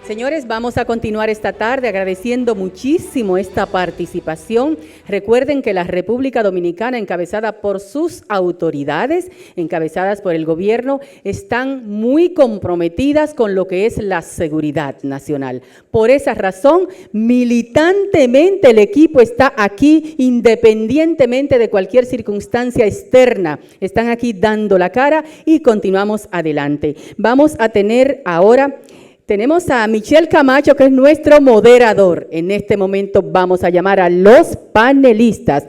Señores, vamos a continuar esta tarde agradeciendo muchísimo esta participación. Recuerden que la República Dominicana, encabezada por sus autoridades, encabezadas por el gobierno, están muy comprometidas con lo que es la seguridad nacional. Por esa razón, militantemente el equipo está aquí independientemente de cualquier circunstancia externa. Están aquí dando la cara y continuamos adelante. Vamos a tener ahora... Tenemos a Michelle Camacho, que es nuestro moderador. En este momento vamos a llamar a los panelistas.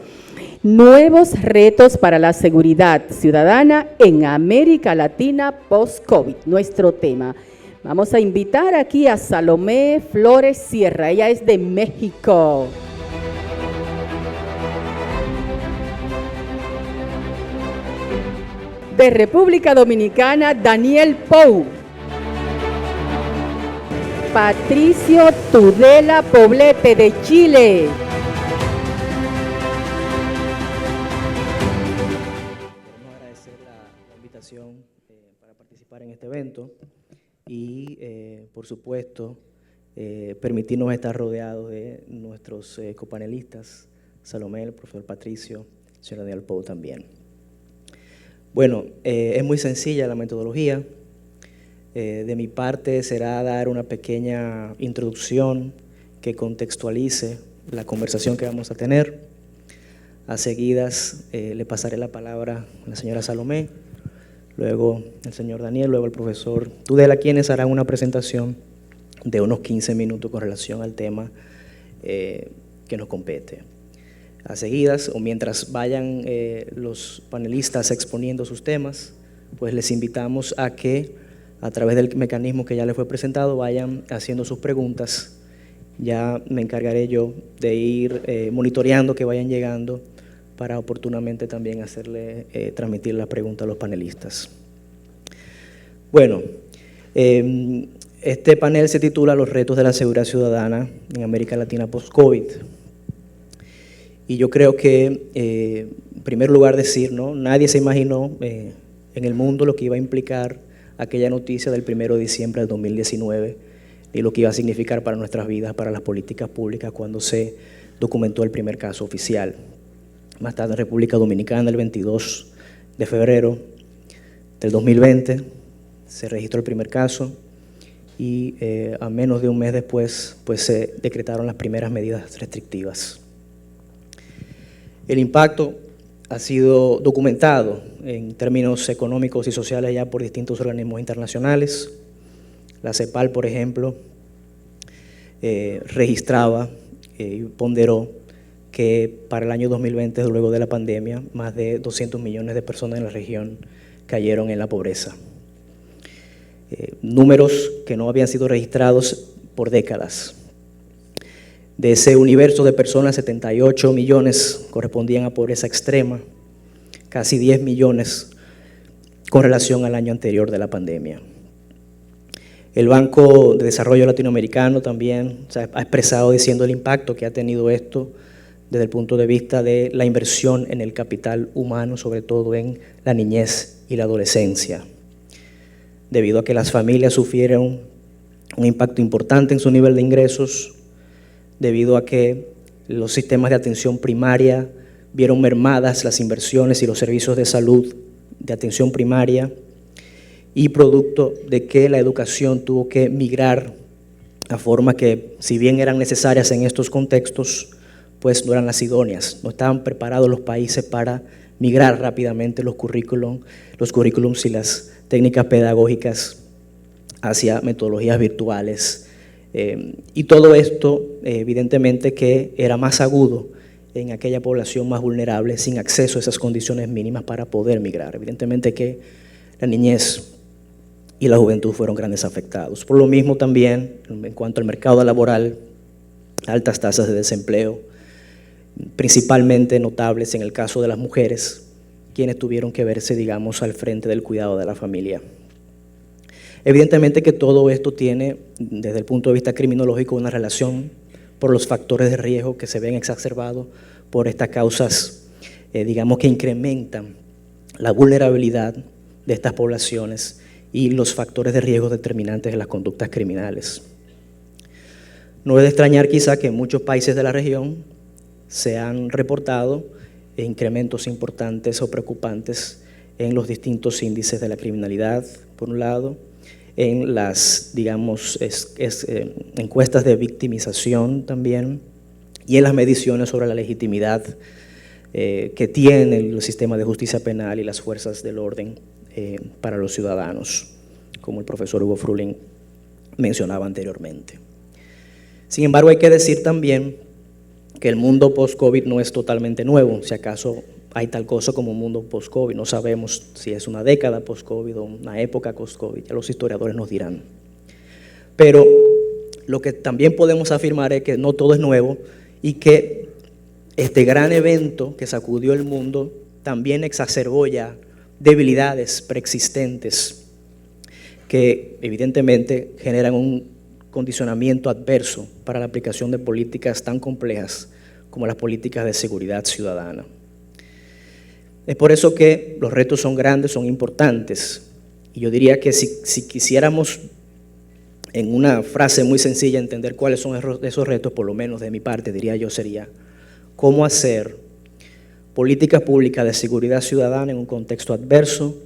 Nuevos retos para la seguridad ciudadana en América Latina post-COVID, nuestro tema. Vamos a invitar aquí a Salomé Flores Sierra. Ella es de México. De República Dominicana, Daniel Pou. Patricio Tudela Poblete, de Chile. Queremos agradecer la invitación para participar en este evento y, por supuesto, permitirnos estar rodeados de nuestros copanelistas, Salomé, el profesor Patricio, el señor Daniel Pou también. Bueno, es muy sencilla la metodología. De mi parte será dar una pequeña introducción que contextualice la conversación que vamos a tener. A seguidas le pasaré la palabra a la señora Salomé, luego el señor Daniel, luego el profesor Tudela, quienes harán una presentación de unos 15 minutos con relación al tema que nos compete. A seguidas, o mientras vayan los panelistas exponiendo sus temas, pues les invitamos a que a través del mecanismo que ya les fue presentado, vayan haciendo sus preguntas. Ya me encargaré yo de ir monitoreando que vayan llegando para oportunamente también transmitir la pregunta a los panelistas. Bueno, este panel se titula Los retos de la seguridad ciudadana en América Latina post-COVID. Y yo creo que, en primer lugar, decir, ¿no? Nadie se imaginó en el mundo lo que iba a implicar aquella noticia del 1 de diciembre del 2019 y lo que iba a significar para nuestras vidas, para las políticas públicas, cuando se documentó el primer caso oficial. Más tarde en República Dominicana, el 22 de febrero del 2020, se registró el primer caso y a menos de un mes después pues, se decretaron las primeras medidas restrictivas. El impacto ha sido documentado en términos económicos y sociales ya por distintos organismos internacionales. La CEPAL, por ejemplo, registraba y ponderó que para el año 2020, luego de la pandemia, más de 200 millones de personas en la región cayeron en la pobreza. Números que no habían sido registrados por décadas. De ese universo de personas, 78 millones correspondían a pobreza extrema, casi 10 millones con relación al año anterior de la pandemia. El Banco de Desarrollo Latinoamericano también ha expresado diciendo el impacto que ha tenido esto desde el punto de vista de la inversión en el capital humano, sobre todo en la niñez y la adolescencia, debido a que las familias sufrieron un impacto importante en su nivel de ingresos, debido a que los sistemas de atención primaria vieron mermadas las inversiones y los servicios de salud de atención primaria y producto de que la educación tuvo que migrar a formas que, si bien eran necesarias en estos contextos, pues no eran las idóneas. No estaban preparados los países para migrar rápidamente los currículums y las técnicas pedagógicas hacia metodologías virtuales. Y todo esto, evidentemente, que era más agudo en aquella población más vulnerable, sin acceso a esas condiciones mínimas para poder migrar. Evidentemente que la niñez y la juventud fueron grandes afectados. Por lo mismo también, en cuanto al mercado laboral, altas tasas de desempleo, principalmente notables en el caso de las mujeres, quienes tuvieron que verse, digamos, al frente del cuidado de la familia. Evidentemente que todo esto tiene, desde el punto de vista criminológico, una relación por los factores de riesgo que se ven exacerbados por estas causas, digamos, que incrementan la vulnerabilidad de estas poblaciones y los factores de riesgo determinantes de las conductas criminales. No es de extrañar quizá que en muchos países de la región se han reportado incrementos importantes o preocupantes en los distintos índices de la criminalidad, por un lado, en las, digamos, encuestas de victimización también, y en las mediciones sobre la legitimidad que tiene el sistema de justicia penal y las fuerzas del orden para los ciudadanos, como el profesor Hugo Fruling mencionaba anteriormente. Sin embargo, hay que decir también que el mundo post-COVID no es totalmente nuevo. Si acaso hay tal cosa como un mundo post-COVID, no sabemos si es una década post-COVID o una época post-COVID, ya los historiadores nos dirán. Pero lo que también podemos afirmar es que no todo es nuevo y que este gran evento que sacudió el mundo también exacerbó ya debilidades preexistentes que evidentemente generan un condicionamiento adverso para la aplicación de políticas tan complejas como las políticas de seguridad ciudadana. Es por eso que los retos son grandes, son importantes, y yo diría que si quisiéramos en una frase muy sencilla entender cuáles son esos retos, por lo menos de mi parte diría yo sería cómo hacer políticas públicas de seguridad ciudadana en un contexto adverso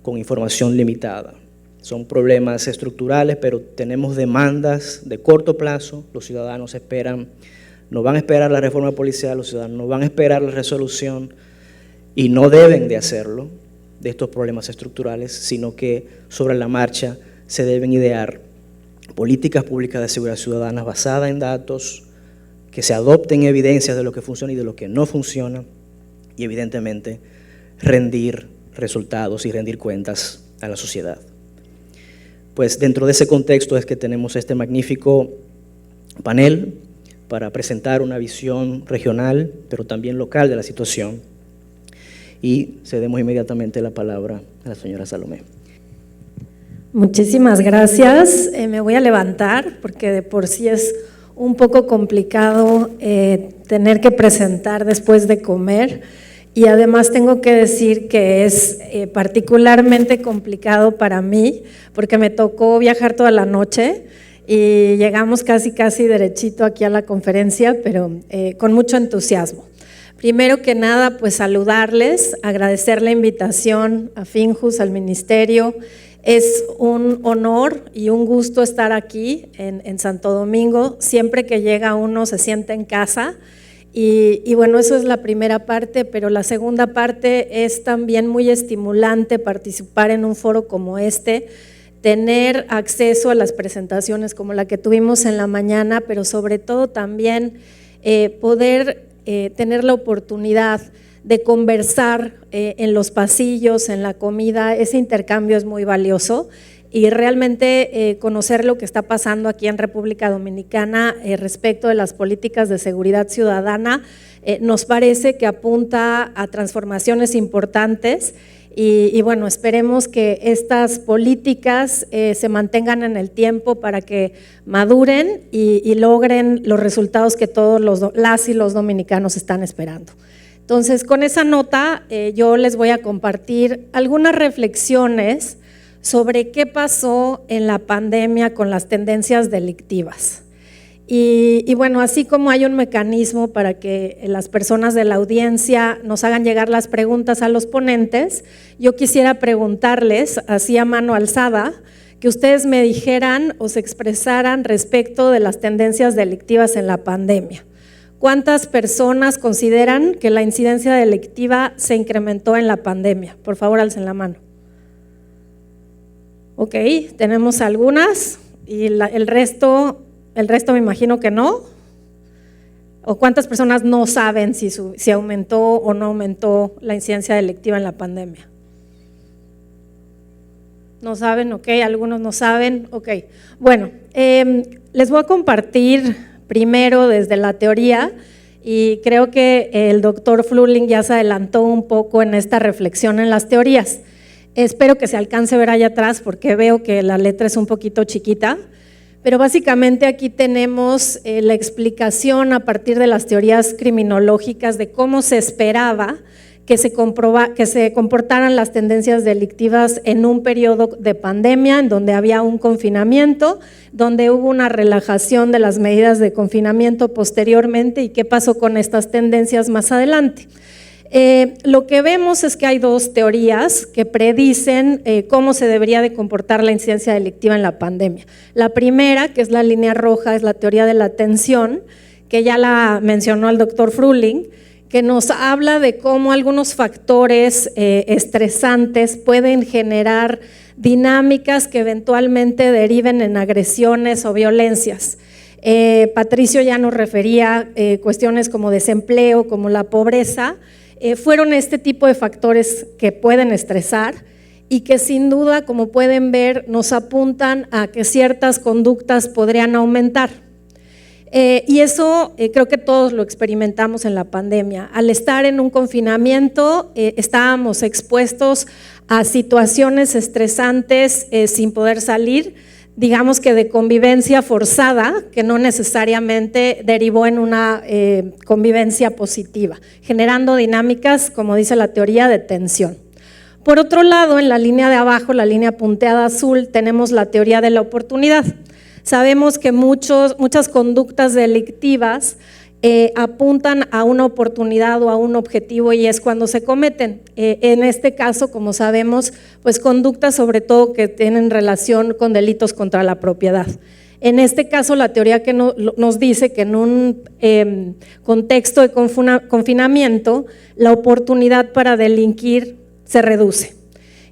con información limitada. Son problemas estructurales, pero tenemos demandas de corto plazo. Los ciudadanos esperan, no van a esperar la reforma policial, los ciudadanos no van a esperar la resolución y no deben de hacerlo de estos problemas estructurales, sino que sobre la marcha se deben idear políticas públicas de seguridad ciudadana basadas en datos, que se adopten evidencias de lo que funciona y de lo que no funciona y evidentemente rendir resultados y rendir cuentas a la sociedad. Pues dentro de ese contexto es que tenemos este magnífico panel para presentar una visión regional, pero también local de la situación. Y cedemos inmediatamente la palabra a la señora Salomé. Muchísimas gracias. Me voy a levantar porque de por sí es un poco complicado tener que presentar después de comer. Y además tengo que decir que es particularmente complicado para mí porque me tocó viajar toda la noche y llegamos casi derechito aquí a la conferencia, pero con mucho entusiasmo. Primero que nada, pues saludarles, agradecer la invitación a Finjus, al Ministerio. Es un honor y un gusto estar aquí en Santo Domingo. Siempre que llega uno se siente en casa. Y bueno, eso es la primera parte, pero la segunda parte es también muy estimulante participar en un foro como este, tener acceso a las presentaciones como la que tuvimos en la mañana, pero sobre todo también poder tener la oportunidad de conversar en los pasillos, en la comida. Ese intercambio es muy valioso. Y realmente conocer lo que está pasando aquí en República Dominicana respecto de las políticas de seguridad ciudadana nos parece que apunta a transformaciones importantes y bueno, esperemos que estas políticas se mantengan en el tiempo para que maduren y logren los resultados que todos las y los dominicanos están esperando. Entonces, con esa nota yo les voy a compartir algunas reflexiones sobre qué pasó en la pandemia con las tendencias delictivas. Y bueno, así como hay un mecanismo para que las personas de la audiencia nos hagan llegar las preguntas a los ponentes, yo quisiera preguntarles, así a mano alzada, que ustedes me dijeran o se expresaran respecto de las tendencias delictivas en la pandemia. ¿Cuántas personas consideran que la incidencia delictiva se incrementó en la pandemia? Por favor, alcen la mano. Ok, tenemos algunas y el resto me imagino que no. ¿O cuántas personas no saben si aumentó o no aumentó la incidencia delictiva en la pandemia? ¿No saben? Ok, algunos no saben. Ok, bueno, les voy a compartir primero desde la teoría y creo que el doctor Fruling ya se adelantó un poco en esta reflexión en las teorías. Espero que se alcance a ver allá atrás porque veo que la letra es un poquito chiquita, pero básicamente aquí tenemos la explicación a partir de las teorías criminológicas de cómo se esperaba que se comportaran las tendencias delictivas en un periodo de pandemia, en donde había un confinamiento, donde hubo una relajación de las medidas de confinamiento posteriormente y qué pasó con estas tendencias más adelante. Lo que vemos es que hay dos teorías que predicen cómo se debería de comportar la incidencia delictiva en la pandemia. La primera, que es la línea roja, es la teoría de la atención, que ya la mencionó el doctor Fruhling, que nos habla de cómo algunos factores estresantes pueden generar dinámicas que eventualmente deriven en agresiones o violencias. Patricio ya nos refería cuestiones como desempleo, como la pobreza, fueron este tipo de factores que pueden estresar y que sin duda, como pueden ver, nos apuntan a que ciertas conductas podrían aumentar. Y eso creo que todos lo experimentamos en la pandemia. Al estar en un confinamiento estábamos expuestos a situaciones estresantes sin poder salir, digamos que de convivencia forzada, que no necesariamente derivó en una convivencia positiva, generando dinámicas, como dice la teoría, de tensión. Por otro lado, en la línea de abajo, la línea punteada azul, tenemos la teoría de la oportunidad. Sabemos que muchas conductas delictivas apuntan a una oportunidad o a un objetivo y es cuando se cometen. En este caso, como sabemos, pues conductas sobre todo que tienen relación con delitos contra la propiedad. En este caso, la teoría que nos dice que en un contexto de confinamiento, la oportunidad para delinquir se reduce.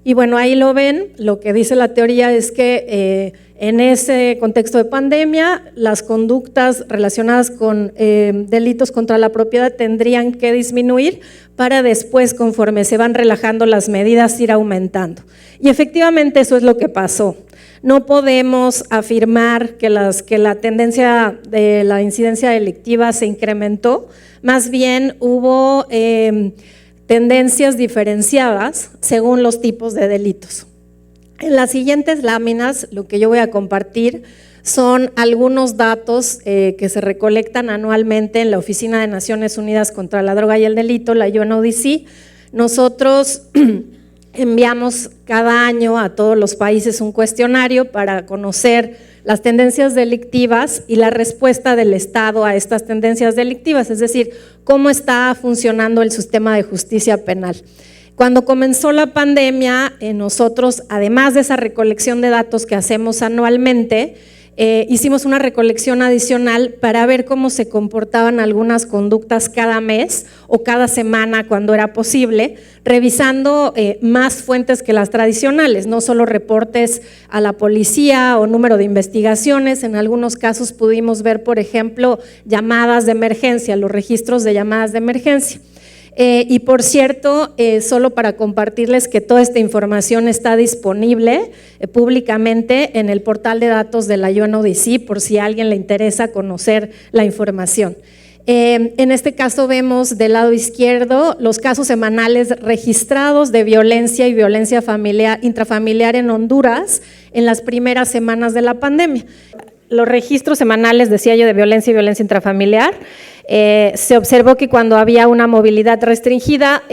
Y bueno, ahí lo ven, lo que dice la teoría es que en ese contexto de pandemia, las conductas relacionadas con delitos contra la propiedad tendrían que disminuir para después, conforme se van relajando las medidas, ir aumentando. Y efectivamente eso es lo que pasó. No podemos afirmar que la tendencia de la incidencia delictiva se incrementó, más bien hubo tendencias diferenciadas según los tipos de delitos. En las siguientes láminas, lo que yo voy a compartir son algunos datos que se recolectan anualmente en la Oficina de Naciones Unidas contra la Droga y el Delito, la UNODC. Nosotros enviamos cada año a todos los países un cuestionario para conocer las tendencias delictivas y la respuesta del Estado a estas tendencias delictivas, es decir, cómo está funcionando el sistema de justicia penal. Cuando comenzó la pandemia, nosotros, además de esa recolección de datos que hacemos anualmente, hicimos una recolección adicional para ver cómo se comportaban algunas conductas cada mes o cada semana cuando era posible, revisando más fuentes que las tradicionales, no solo reportes a la policía o número de investigaciones. En algunos casos pudimos ver, por ejemplo, llamadas de emergencia, los registros de llamadas de emergencia. Y por cierto, solo para compartirles que toda esta información está disponible públicamente en el portal de datos de la UNODC, por si a alguien le interesa conocer la información. En este caso vemos del lado izquierdo los casos semanales registrados de violencia y violencia intrafamiliar en Honduras en las primeras semanas de la pandemia. Los registros semanales, decía yo, de violencia y violencia intrafamiliar. Se observó que cuando había una movilidad restringida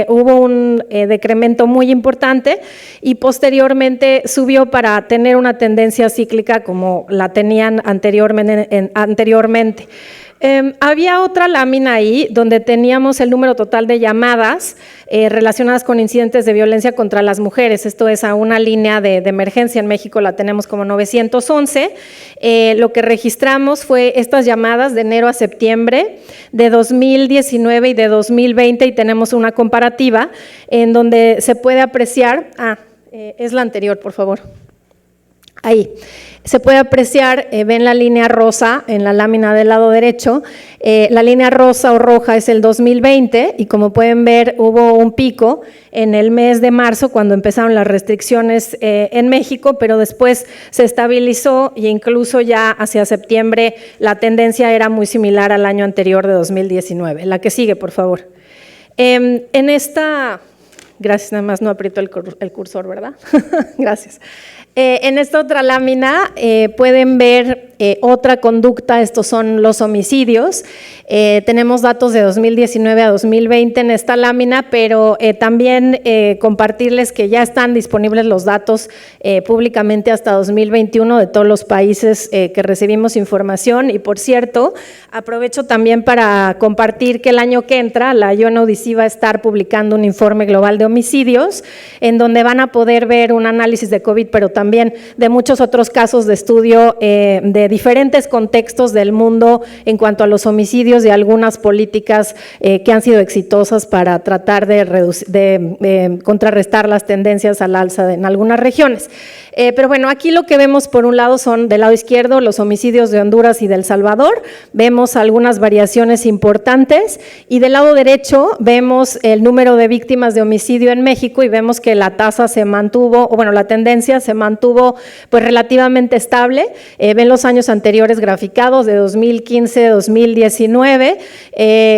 hubo un decremento muy importante y posteriormente subió para tener una tendencia cíclica como la tenían anteriormente. Había otra lámina ahí donde teníamos el número total de llamadas relacionadas con incidentes de violencia contra las mujeres. Esto es a una línea de emergencia. En México la tenemos como 911. Lo que registramos fue estas llamadas de enero a septiembre de 2019 y de 2020 y tenemos una comparativa en donde se puede apreciar, es la anterior, por favor. Ahí. Se puede apreciar, ven la línea rosa en la lámina del lado derecho, la línea rosa o roja es el 2020 y como pueden ver hubo un pico en el mes de marzo cuando empezaron las restricciones en México, pero después se estabilizó e incluso ya hacia septiembre la tendencia era muy similar al año anterior de 2019. La que sigue, por favor. En esta, gracias, nada más no aprieto el cursor, ¿verdad? Gracias. En esta otra lámina pueden ver otra conducta, estos son los homicidios. Tenemos datos de 2019 a 2020 en esta lámina, pero también compartirles que ya están disponibles los datos públicamente hasta 2021 de todos los países que recibimos información. Y por cierto, aprovecho también para compartir que el año que entra la UNODC va a estar publicando un informe global de homicidios en donde van a poder ver un análisis de COVID, pero también de muchos otros casos de estudio de diferentes contextos del mundo en cuanto a los homicidios y algunas políticas que han sido exitosas para tratar de contrarrestar las tendencias al alza en algunas regiones. Pero bueno, aquí lo que vemos por un lado son del lado izquierdo los homicidios de Honduras y de El Salvador, vemos algunas variaciones importantes y del lado derecho vemos el número de víctimas de homicidio en México y vemos que la tasa se mantuvo, o bueno, la tendencia se mantuvo pues relativamente estable. Ven los años anteriores graficados de 2015 a 2019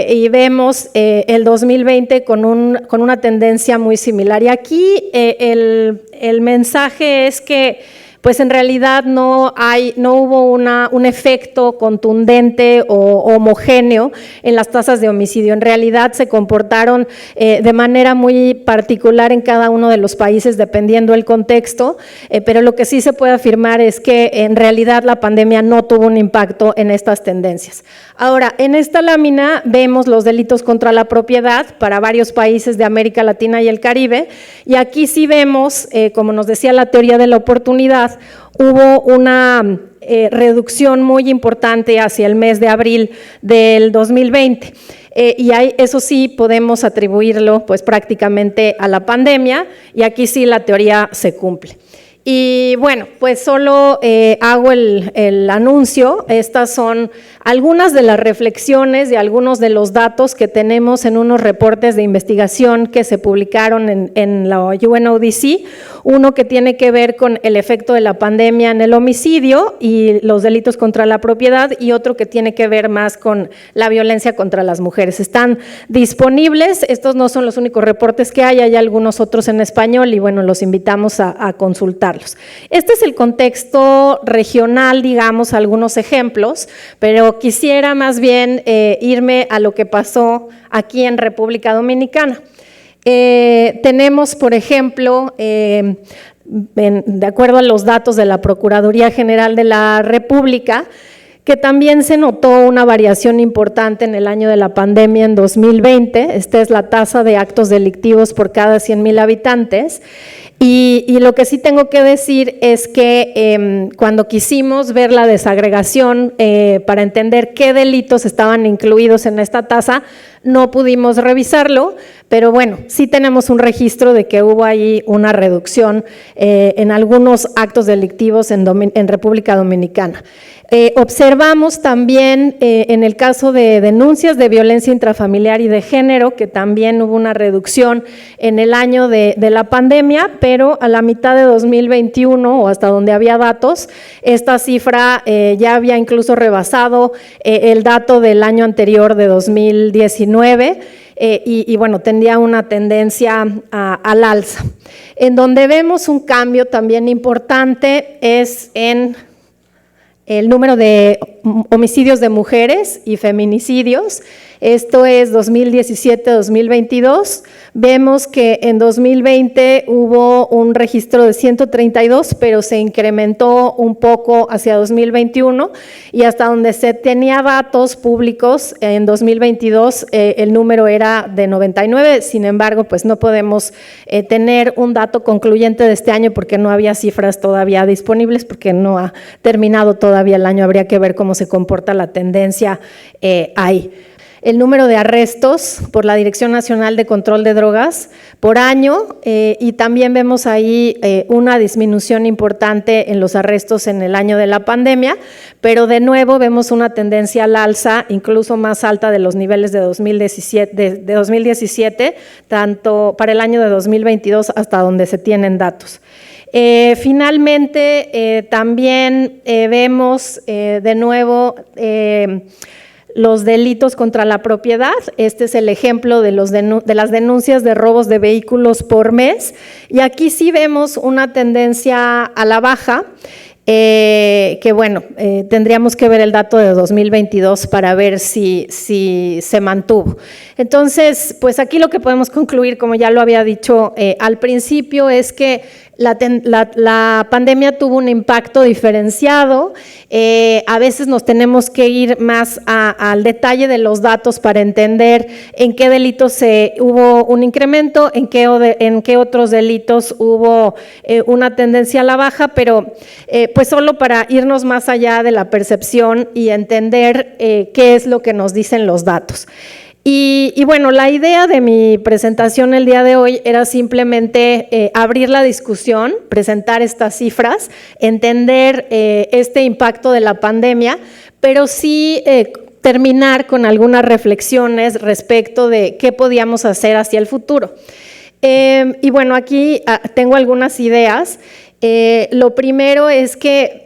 y vemos el 2020 con una tendencia muy similar. Y aquí el mensaje es que pues en realidad no hubo un efecto contundente o homogéneo en las tasas de homicidio. En realidad se comportaron de manera muy particular en cada uno de los países dependiendo del contexto, pero lo que sí se puede afirmar es que en realidad la pandemia no tuvo un impacto en estas tendencias. Ahora, en esta lámina vemos los delitos contra la propiedad para varios países de América Latina y el Caribe, y aquí sí vemos, como nos decía la teoría de la oportunidad, hubo una reducción muy importante hacia el mes de abril del 2020. Y eso sí podemos atribuirlo pues prácticamente a la pandemia, y aquí sí la teoría se cumple. Y bueno, pues solo hago el anuncio. Estas son algunas de las reflexiones y algunos de los datos que tenemos en unos reportes de investigación que se publicaron en la UNODC. Uno que tiene que ver con el efecto de la pandemia en el homicidio y los delitos contra la propiedad, y otro que tiene que ver más con la violencia contra las mujeres. Están disponibles, estos no son los únicos reportes que hay algunos otros en español y bueno, los invitamos a consultarlos. Este es el contexto regional, digamos, algunos ejemplos, pero quisiera más bien irme a lo que pasó aquí en República Dominicana. Tenemos, por ejemplo, de acuerdo a los datos de la Procuraduría General de la República, que también se notó una variación importante en el año de la pandemia en 2020. Esta es la tasa de actos delictivos por cada 100,000 habitantes. Y lo que sí tengo que decir es que cuando quisimos ver la desagregación para entender qué delitos estaban incluidos en esta tasa, no pudimos revisarlo, pero bueno, sí tenemos un registro de que hubo ahí una reducción en algunos actos delictivos en República Dominicana. Observamos también en el caso de denuncias de violencia intrafamiliar y de género que también hubo una reducción en el año de la pandemia, pero a la mitad de 2021 o hasta donde había datos, esta cifra ya había incluso rebasado el dato del año anterior de 2019 y bueno, tendría una tendencia al alza. En donde vemos un cambio también importante es en el número de homicidios de mujeres y feminicidios. Esto es 2017-2022. Vemos que en 2020 hubo un registro de 132, pero se incrementó un poco hacia 2021 y hasta donde se tenía datos públicos en 2022 el número era de 99. Sin embargo, pues no podemos tener un dato concluyente de este año porque no había cifras todavía disponibles, porque no ha terminado todavía el año. Habría que ver cómo se comporta la tendencia ahí. El número de arrestos por la Dirección Nacional de Control de Drogas por año y también vemos ahí una disminución importante en los arrestos en el año de la pandemia, pero de nuevo vemos una tendencia al alza, incluso más alta de los niveles de 2017, tanto para el año de 2022 hasta donde se tienen datos. Finalmente, también vemos de nuevo los delitos contra la propiedad. Este es el ejemplo de las denuncias de robos de vehículos por mes. Y aquí sí vemos una tendencia a la baja. Que bueno, tendríamos que ver el dato de 2022 para ver si se mantuvo. Entonces, pues aquí lo que podemos concluir, como ya lo había dicho al principio, es que la pandemia tuvo un impacto diferenciado. A veces nos tenemos que ir más al detalle de los datos para entender en qué delitos hubo un incremento, en qué otros delitos hubo una tendencia a la baja, pero pues solo para irnos más allá de la percepción y entender qué es lo que nos dicen los datos. Y bueno, la idea de mi presentación el día de hoy era simplemente abrir la discusión, presentar estas cifras, entender este impacto de la pandemia, pero sí terminar con algunas reflexiones respecto de qué podíamos hacer hacia el futuro. Y bueno, aquí tengo algunas ideas. Lo primero es que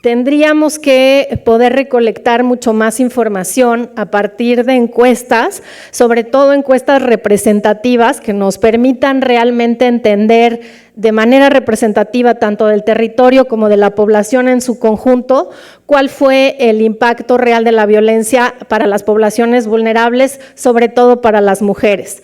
tendríamos que poder recolectar mucho más información a partir de encuestas, sobre todo encuestas representativas que nos permitan realmente entender de manera representativa tanto del territorio como de la población en su conjunto, cuál fue el impacto real de la violencia para las poblaciones vulnerables, sobre todo para las mujeres.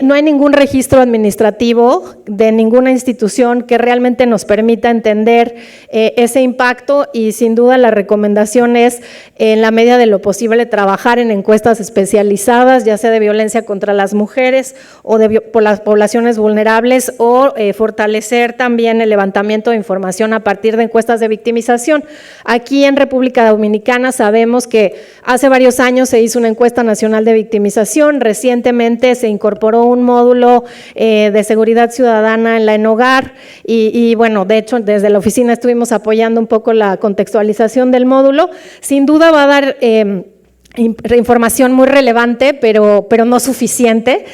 No hay ningún registro administrativo de ninguna institución que realmente nos permita entender ese impacto y sin duda la recomendación es, en la medida de lo posible, trabajar en encuestas especializadas, ya sea de violencia contra las mujeres o por las poblaciones vulnerables o fortalecer también el levantamiento de información a partir de encuestas de victimización. Aquí en República Dominicana sabemos que hace varios años se hizo una encuesta nacional de victimización, recientemente se incorporó un módulo de seguridad ciudadana en la ENOGAR y bueno, de hecho desde la oficina estuvimos apoyando un poco la contextualización del módulo. Sin duda va a dar información muy relevante, pero no suficiente.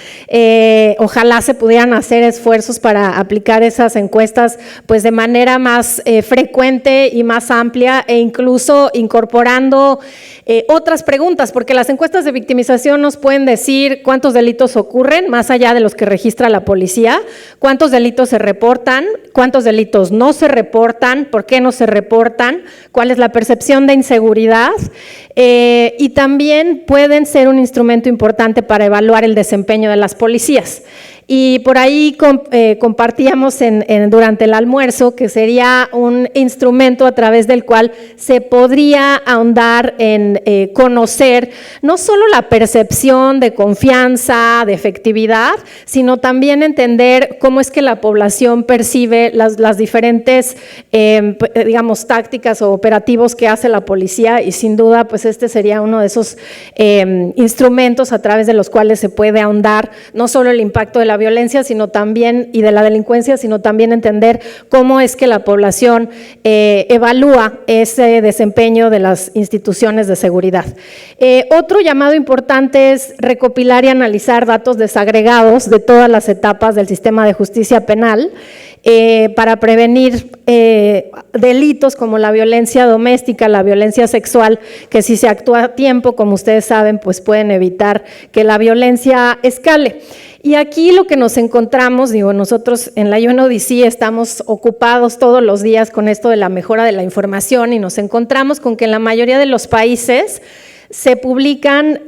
Ojalá se pudieran hacer esfuerzos para aplicar esas encuestas pues de manera más frecuente y más amplia e incluso incorporando otras preguntas, porque las encuestas de victimización nos pueden decir cuántos delitos ocurren, más allá de los que registra la policía, cuántos delitos se reportan, cuántos delitos no se reportan, por qué no se reportan, cuál es la percepción de inseguridad, y también pueden ser un instrumento importante para evaluar el desempeño de las policías. Y por ahí compartíamos durante el almuerzo que sería un instrumento a través del cual se podría ahondar en conocer no solo la percepción de confianza, de efectividad, sino también entender cómo es que la población percibe las diferentes, digamos, tácticas o operativos que hace la policía y sin duda, pues este sería uno de esos instrumentos a través de los cuales se puede ahondar no solo el impacto de la violencia, sino también, y de la delincuencia, sino también entender cómo es que la población evalúa ese desempeño de las instituciones de seguridad. Otro llamado importante es recopilar y analizar datos desagregados de todas las etapas del sistema de justicia penal para prevenir delitos como la violencia doméstica, la violencia sexual, que si se actúa a tiempo, como ustedes saben, pues pueden evitar que la violencia escale. Y aquí lo que nos encontramos, digo, nosotros en la UNODC estamos ocupados todos los días con esto de la mejora de la información y nos encontramos con que en la mayoría de los países se publican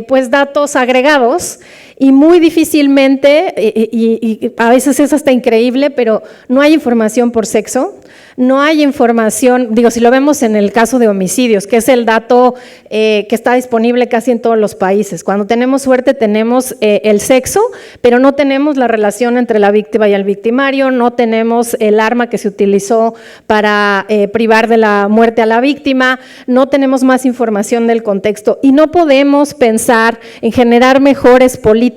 pues datos agregados y muy difícilmente, y a veces es hasta increíble, pero no hay información por sexo, no hay información, digo, si lo vemos en el caso de homicidios, que es el dato que está disponible casi en todos los países. Cuando tenemos suerte tenemos el sexo, pero no tenemos la relación entre la víctima y el victimario, no tenemos el arma que se utilizó para privar de la muerte a la víctima, no tenemos más información del contexto y no podemos pensar en generar mejores políticas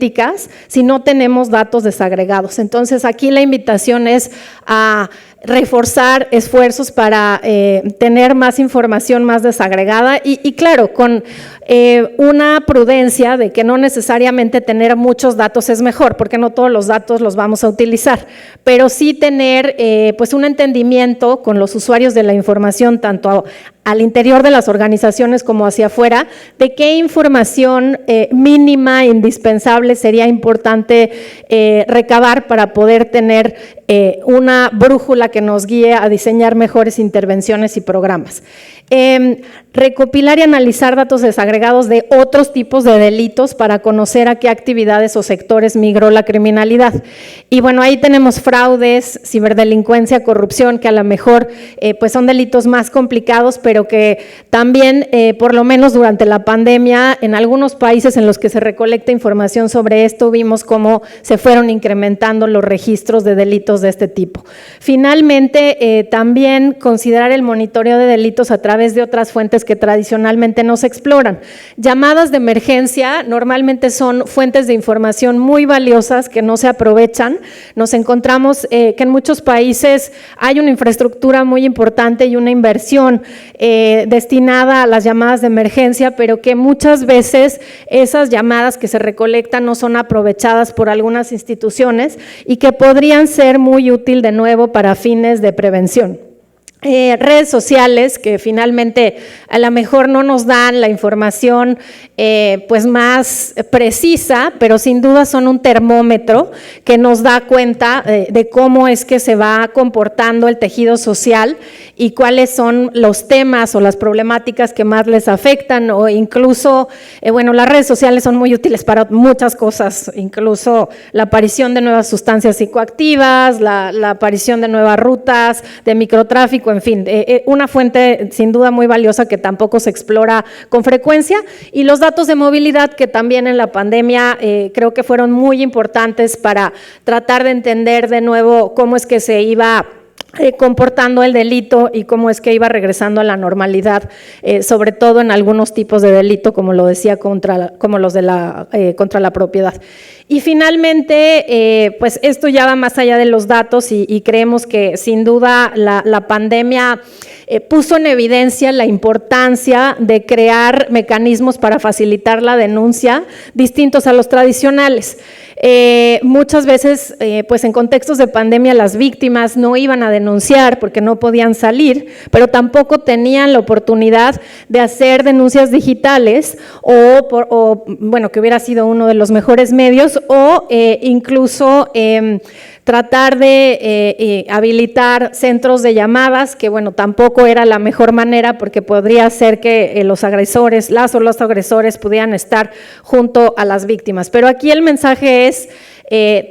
si no tenemos datos desagregados. Entonces aquí la invitación es a reforzar esfuerzos para tener más información más desagregada y claro, con una prudencia de que no necesariamente tener muchos datos es mejor, porque no todos los datos los vamos a utilizar, pero sí tener pues un entendimiento con los usuarios de la información, tanto al interior de las organizaciones como hacia afuera, de qué información mínima, indispensable sería importante recabar para poder tener una brújula que nos guíe a diseñar mejores intervenciones y programas. Recopilar y analizar datos desagregados de otros tipos de delitos para conocer a qué actividades o sectores migró la criminalidad. Y bueno, ahí tenemos fraudes, ciberdelincuencia, corrupción, que a lo mejor pues son delitos más complicados, pero que también, por lo menos durante la pandemia, en algunos países en los que se recolecta información sobre esto, vimos cómo se fueron incrementando los registros de delitos de este tipo. Finalmente, también considerar el monitoreo de delitos a través de otras fuentes que tradicionalmente no se exploran. Llamadas de emergencia normalmente son fuentes de información muy valiosas que no se aprovechan. Nos encontramos que en muchos países hay una infraestructura muy importante y una inversión destinada a las llamadas de emergencia, pero que muchas veces esas llamadas que se recolectan no son aprovechadas por algunas instituciones y que podrían ser muy útil de nuevo para fines de prevención. Redes sociales que finalmente a lo mejor no nos dan la información pues más precisa, pero sin duda son un termómetro que nos da cuenta de cómo es que se va comportando el tejido social y cuáles son los temas o las problemáticas que más les afectan, o incluso, bueno, las redes sociales son muy útiles para muchas cosas, incluso la aparición de nuevas sustancias psicoactivas, la aparición de nuevas rutas de microtráfico, en fin, una fuente sin duda muy valiosa que tampoco se explora con frecuencia. Y los datos de movilidad, que también en la pandemia creo que fueron muy importantes para tratar de entender de nuevo cómo es que se iba comportando el delito y cómo es que iba regresando a la normalidad, sobre todo en algunos tipos de delito, como lo decía, como los de contra la propiedad. Y finalmente, pues esto ya va más allá de los datos y creemos que sin duda la pandemia puso en evidencia la importancia de crear mecanismos para facilitar la denuncia distintos a los tradicionales. Muchas veces, pues en contextos de pandemia, las víctimas no iban a denunciar porque no podían salir, pero tampoco tenían la oportunidad de hacer denuncias digitales o bueno, que hubiera sido uno de los mejores medios, o incluso tratar de habilitar centros de llamadas, que bueno, tampoco era la mejor manera porque podría ser que los agresores, las o los agresores pudieran estar junto a las víctimas. Pero aquí el mensaje es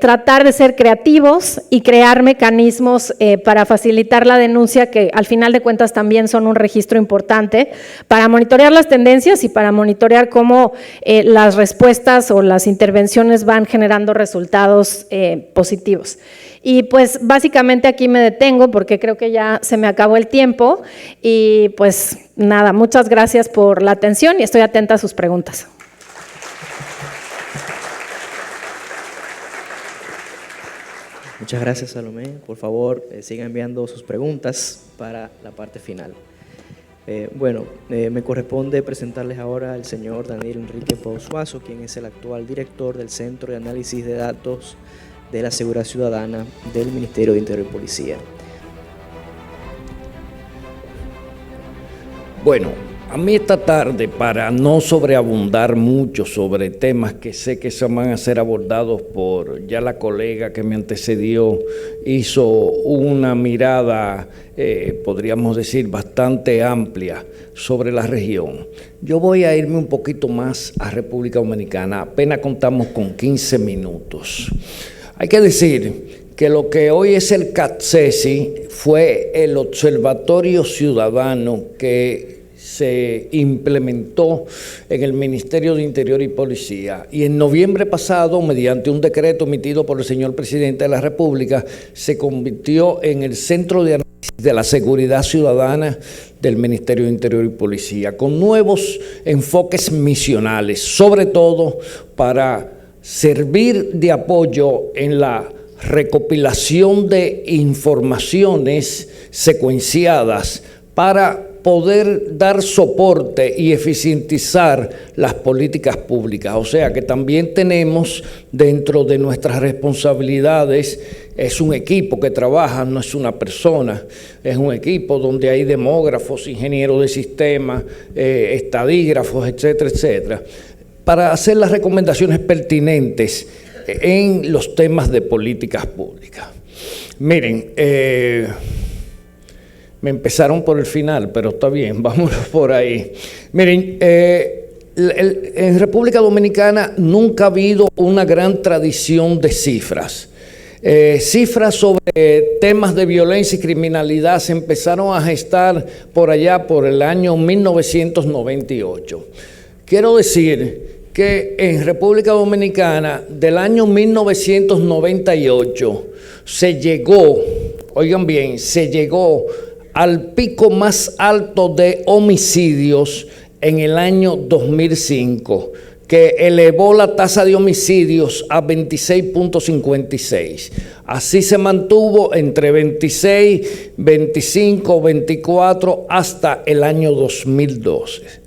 tratar de ser creativos y crear mecanismos para facilitar la denuncia, que al final de cuentas también son un registro importante para monitorear las tendencias y para monitorear cómo las respuestas o las intervenciones van generando resultados positivos. Y pues básicamente aquí me detengo porque creo que ya se me acabó el tiempo y pues nada, muchas gracias por la atención y estoy atenta a sus preguntas. Muchas gracias, Salomé. Por favor, sigan enviando sus preguntas para la parte final. Me corresponde presentarles ahora al señor Daniel Enrique Pousuaso, quien es el actual director del Centro de Análisis de Datos de la Seguridad Ciudadana del Ministerio de Interior y Policía. Bueno, a mí esta tarde, para no sobreabundar mucho sobre temas que sé que se van a ser abordados por ya la colega que me antecedió, hizo una mirada, podríamos decir, bastante amplia sobre la región. Yo voy a irme un poquito más a República Dominicana, apenas contamos con 15 minutos. Hay que decir que lo que hoy es el CATCESI fue el Observatorio Ciudadano que se implementó en el Ministerio de Interior y Policía, y en noviembre pasado, mediante un decreto emitido por el señor Presidente de la República, se convirtió en el Centro de Análisis de la Seguridad Ciudadana del Ministerio de Interior y Policía, con nuevos enfoques misionales, sobre todo para servir de apoyo en la recopilación de informaciones secuenciadas para poder dar soporte y eficientizar las políticas públicas. O sea que también tenemos dentro de nuestras responsabilidades, es un equipo que trabaja, no es una persona, es un equipo donde hay demógrafos, ingenieros de sistemas, estadígrafos, etcétera, etcétera, para hacer las recomendaciones pertinentes en los temas de políticas públicas. Miren, me empezaron por el final, pero está bien, vámonos por ahí. Miren, en República Dominicana nunca ha habido una gran tradición de cifras. Cifras sobre temas de violencia y criminalidad se empezaron a gestar por allá por el año 1998. Quiero decir que en República Dominicana del año 1998 se llegó, oigan bien, se llegó al pico más alto de homicidios en el año 2005, que elevó la tasa de homicidios a 26.56. Así se mantuvo entre 26, 25, 24 hasta el año 2012.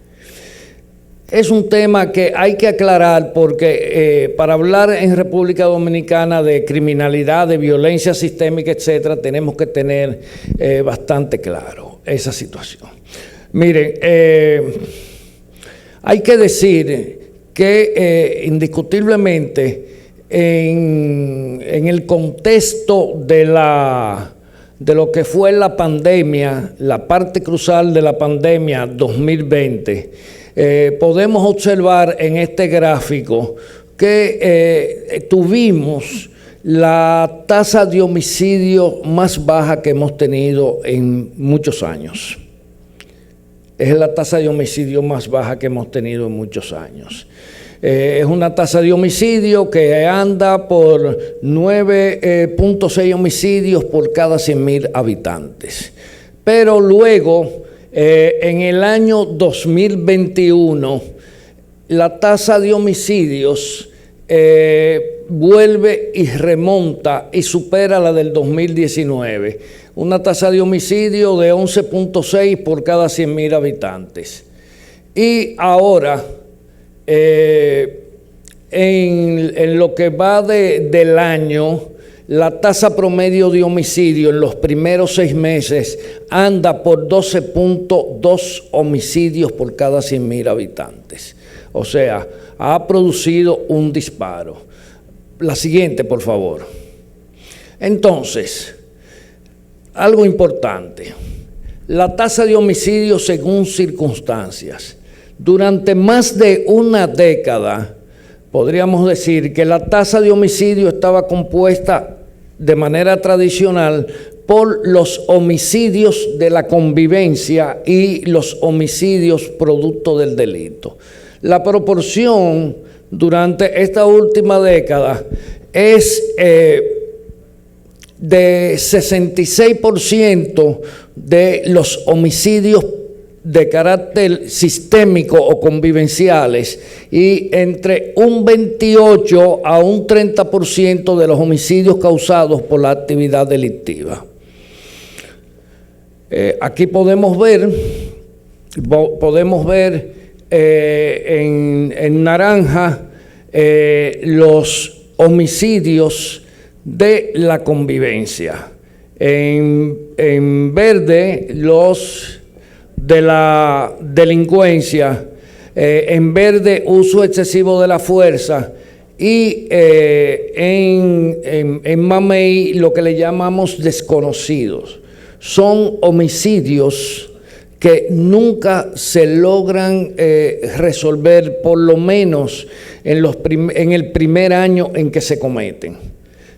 Es un tema que hay que aclarar porque para hablar en República Dominicana de criminalidad, de violencia sistémica, etcétera, tenemos que tener bastante claro esa situación. Miren, hay que decir que indiscutiblemente en el contexto de lo que fue la pandemia, la parte crucial de la pandemia 2020, podemos observar en este gráfico que tuvimos la tasa de homicidio más baja que hemos tenido en muchos años. Es la tasa de homicidio más baja que hemos tenido en muchos años. Es una tasa de homicidio que anda por 9.6 homicidios por cada 100.000 habitantes. Pero luego, en el año 2021, la tasa de homicidios vuelve y remonta y supera la del 2019. Una tasa de homicidio de 11.6 por cada 100.000 habitantes. Y ahora, en lo que va del año, la tasa promedio de homicidio en los primeros 6 meses anda por 12.2 homicidios por cada 100.000 habitantes. O sea, ha producido un disparo. La siguiente, por favor. Entonces, algo importante. La tasa de homicidio según circunstancias. Durante más de una década, podríamos decir que la tasa de homicidio estaba compuesta de manera tradicional por los homicidios de la convivencia y los homicidios producto del delito. La proporción durante esta última década es de 66% de los homicidios de carácter sistémico o convivenciales y entre un 28 a un 30% de los homicidios causados por la actividad delictiva. Aquí podemos ver en naranja los homicidios de la convivencia, en verde los de la delincuencia, en verde uso excesivo de la fuerza y en mamey lo que le llamamos desconocidos. Son homicidios que nunca se logran resolver, por lo menos en el primer año en que se cometen.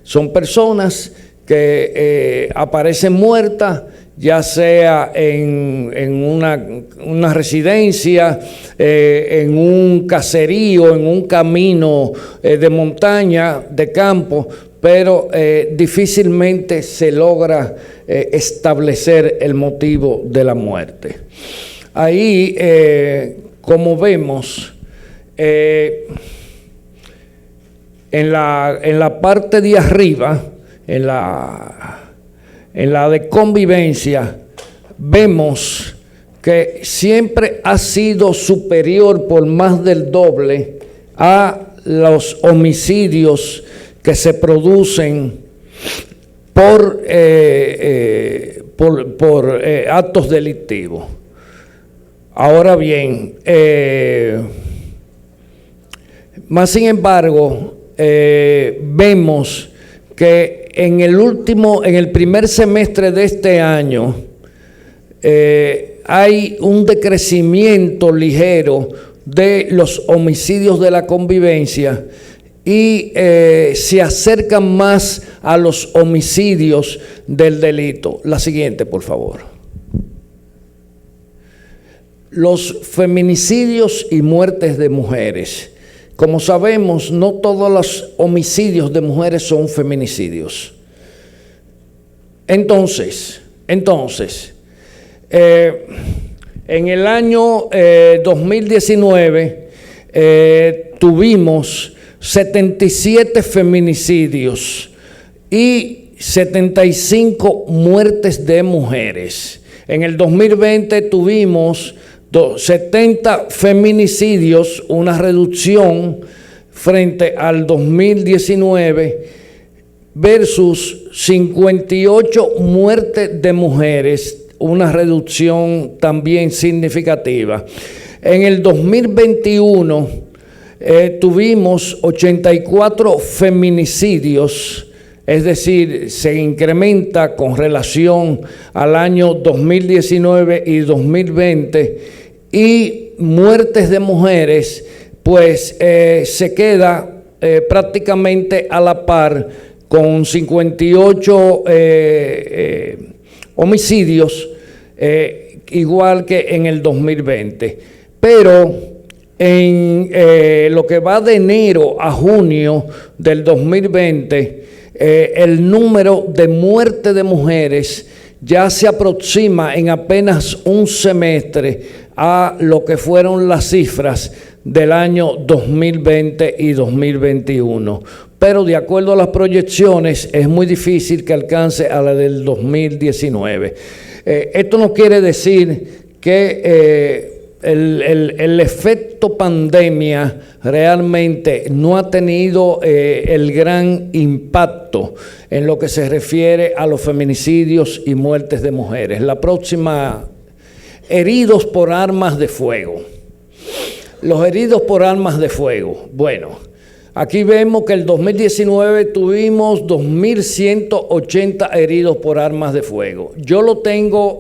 Son personas que aparecen muertas, ya sea en una residencia, en un caserío, en un camino de montaña, de campo, pero difícilmente se logra establecer el motivo de la muerte. Ahí, como vemos, en la parte de arriba, en la de convivencia, vemos que siempre ha sido superior por más del doble a los homicidios que se producen por actos delictivos. Ahora bien, más sin embargo, vemos que en el primer semestre de este año hay un decrecimiento ligero de los homicidios de la convivencia y se acercan más a los homicidios del delito. La siguiente, por favor. Los feminicidios y muertes de mujeres. Como sabemos, no todos los homicidios de mujeres son feminicidios. Entonces, en el año 2019 tuvimos 77 feminicidios y 75 muertes de mujeres. En el 2020 tuvimos 70 feminicidios, una reducción frente al 2019, versus 58 muertes de mujeres, una reducción también significativa. En el 2021 tuvimos 84 feminicidios, es decir, se incrementa con relación al año 2019 y 2020, y muertes de mujeres, pues se queda prácticamente a la par con 58 homicidios, igual que en el 2020. Pero en lo que va de enero a junio del 2020, el número de muertes de mujeres ya se aproxima en apenas un semestre a lo que fueron las cifras del año 2020 y 2021. Pero de acuerdo a las proyecciones es muy difícil que alcance a la del 2019. Esto no quiere decir que el efecto pandemia realmente no ha tenido el gran impacto en lo que se refiere a los feminicidios y muertes de mujeres. La próxima, heridos por armas de fuego. Los heridos por armas de fuego. Bueno, aquí vemos que el 2019 tuvimos 2.180 heridos por armas de fuego. Yo lo tengo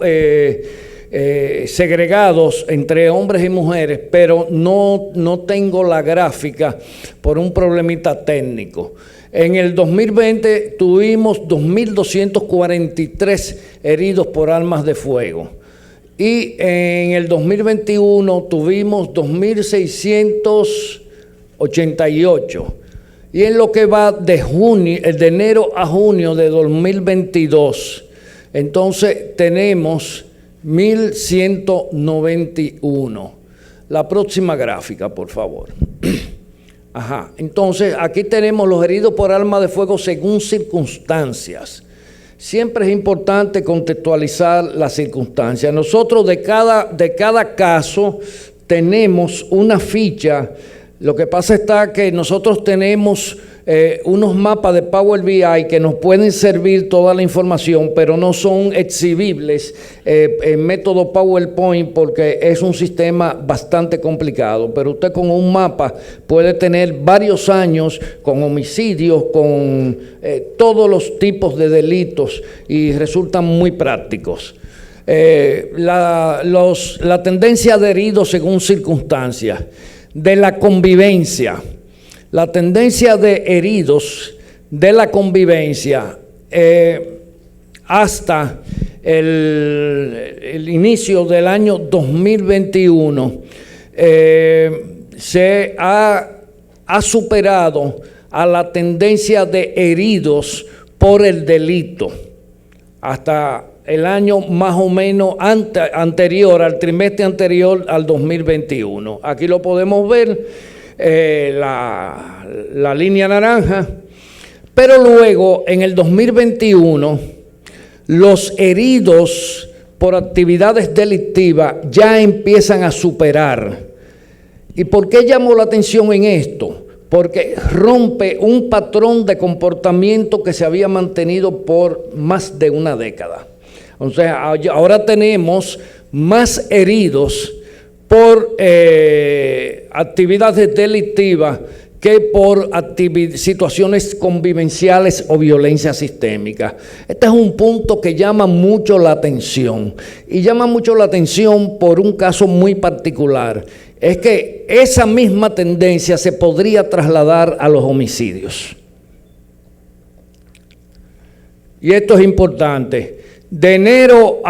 segregados entre hombres y mujeres, pero no tengo la gráfica por un problemita técnico. En el 2020 tuvimos 2.243 heridos por armas de fuego. Y en el 2021 tuvimos 2.688. Y en lo que va de enero a junio de 2022, entonces tenemos 1.191. La próxima gráfica, por favor. Ajá. Entonces, aquí tenemos los heridos por arma de fuego según circunstancias. Siempre es importante contextualizar las circunstancias. Nosotros de cada caso tenemos una ficha. Lo que pasa está que nosotros tenemos unos mapas de Power BI que nos pueden servir toda la información, pero no son exhibibles en método PowerPoint porque es un sistema bastante complicado. Pero usted con un mapa puede tener varios años con homicidios, con todos los tipos de delitos y resultan muy prácticos. La tendencia de heridos según circunstancias. De la convivencia, la tendencia de heridos de la convivencia hasta el inicio del año 2021 se ha superado a la tendencia de heridos por el delito hasta el año más o menos anterior, al trimestre anterior al 2021. Aquí lo podemos ver, la línea naranja, Pero luego, en el 2021, los heridos por actividades delictivas ya empiezan a superar. ¿Y por qué llamó la atención en esto? Porque rompe un patrón de comportamiento que se había mantenido por más de una década. O sea, ahora tenemos más heridos por actividades delictivas que por situaciones convivenciales o violencia sistémica. Este es un punto que llama mucho la atención, y llama mucho la atención por un caso muy particular. Es que esa misma tendencia se podría trasladar a los homicidios. Y esto es importante. De enero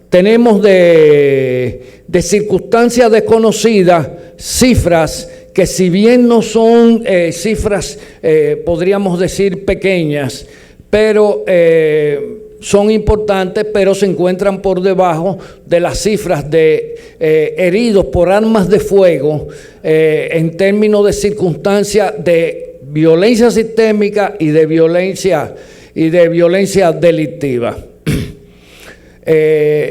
tenemos de circunstancias desconocidas cifras que, si bien no son cifras, podríamos decir, pequeñas, pero son importantes, pero se encuentran por debajo de las cifras de heridos por armas de fuego en términos de circunstancias de violencia sistémica y de violencia delictiva.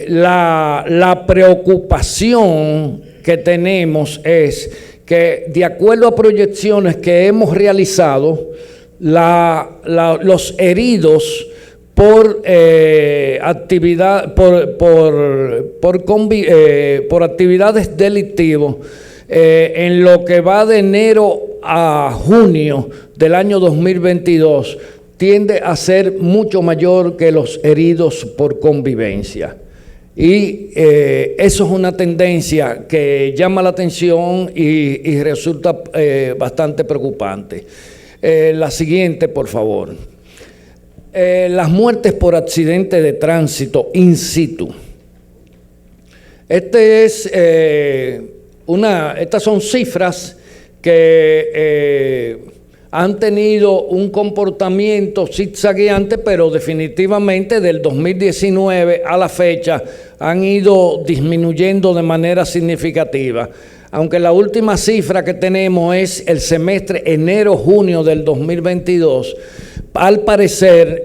La preocupación que tenemos es que, de acuerdo a proyecciones que hemos realizado, los heridos por actividades delictivas en lo que va de enero a junio del año 2022 tiende a ser mucho mayor que los heridos por convivencia. Y eso es una tendencia que llama la atención y resulta bastante preocupante. La siguiente, por favor. Las muertes por accidente de tránsito in situ. Estas son cifras que han tenido un comportamiento zigzagueante, pero definitivamente del 2019 a la fecha han ido disminuyendo de manera significativa. Aunque la última cifra que tenemos es el semestre enero-junio del 2022, al parecer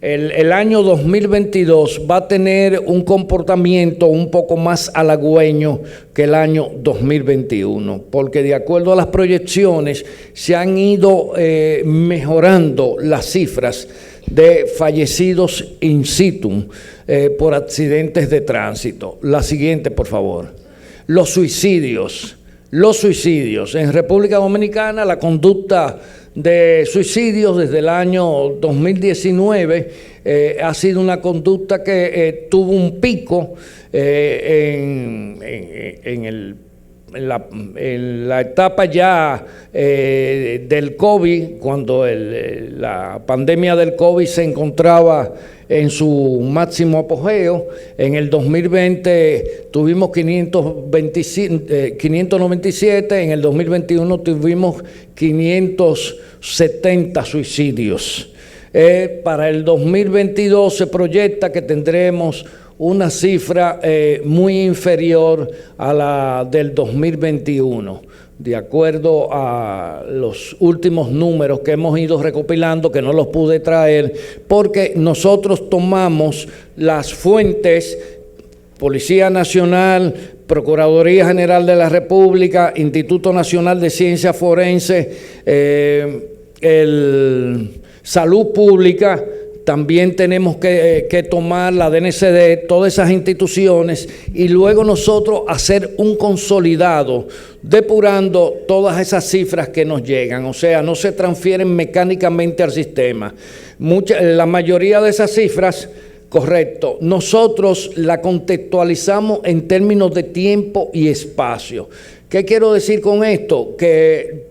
el año 2022 va a tener un comportamiento un poco más halagüeño que el año 2021, porque de acuerdo a las proyecciones se han ido mejorando las cifras de fallecidos in situ por accidentes de tránsito. La siguiente, por favor. Los suicidios. En República Dominicana, la conducta de suicidios desde el año 2019 ha sido una conducta que tuvo un pico en la etapa ya del COVID, cuando la pandemia del COVID se encontraba en su máximo apogeo. En el 2020 tuvimos 597, en el 2021 tuvimos 570 suicidios. Para el 2022 se proyecta que tendremos una cifra muy inferior a la del 2021, de acuerdo a los últimos números que hemos ido recopilando, que no los pude traer, porque nosotros tomamos las fuentes: Policía Nacional, Procuraduría General de la República, Instituto Nacional de Ciencias Forenses, Salud Pública. También tenemos que tomar la DNCD, todas esas instituciones, y luego nosotros hacer un consolidado, depurando todas esas cifras que nos llegan. O sea, no se transfieren mecánicamente al sistema. La mayoría de esas cifras, correcto, nosotros la contextualizamos en términos de tiempo y espacio. ¿Qué quiero decir con esto? Que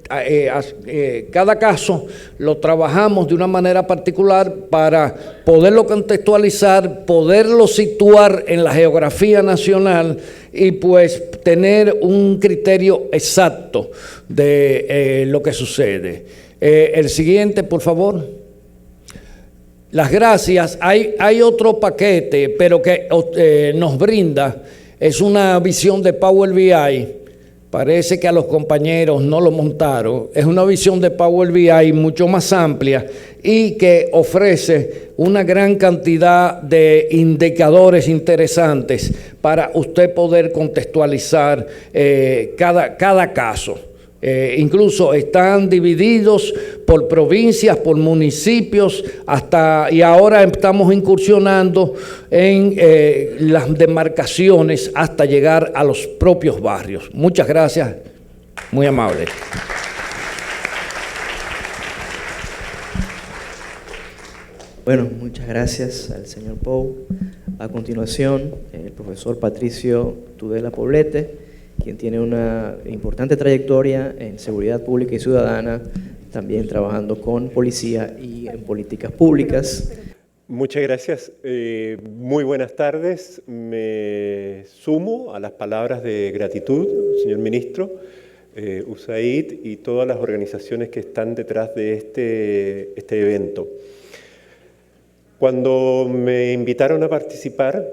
cada caso lo trabajamos de una manera particular para poderlo contextualizar, poderlo situar en la geografía nacional y pues tener un criterio exacto de lo que sucede. El siguiente, por favor. Las gracias. Hay otro paquete, pero que nos brinda, es una visión de Power BI, Parece que a los compañeros no lo montaron. Es una visión de Power BI mucho más amplia y que ofrece una gran cantidad de indicadores interesantes para usted poder contextualizar cada caso. Incluso están divididos por provincias, por municipios, y ahora estamos incursionando en las demarcaciones hasta llegar a los propios barrios. Muchas gracias, muy amable. Bueno, muchas gracias al señor Pou. A continuación, el profesor Patricio Tudela Poblete, quien tiene una importante trayectoria en seguridad pública y ciudadana, también trabajando con policía y en políticas públicas. Muchas gracias. Muy buenas tardes. Me sumo a las palabras de gratitud, señor ministro, USAID y todas las organizaciones que están detrás de este evento. Cuando me invitaron a participar,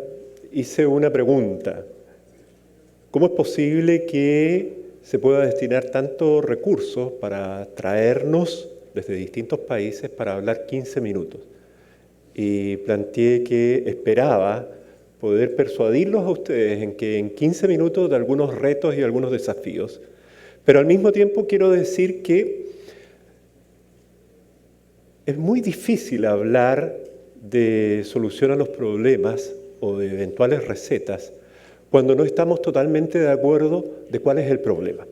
hice una pregunta. ¿Cómo es posible que se pueda destinar tantos recursos para traernos desde distintos países para hablar 15 minutos? Y planteé que esperaba poder persuadirlos a ustedes en que en 15 minutos de algunos retos y algunos desafíos, pero al mismo tiempo quiero decir que es muy difícil hablar de solución a los problemas o de eventuales recetas cuando no estamos totalmente de acuerdo de cuál es el problema.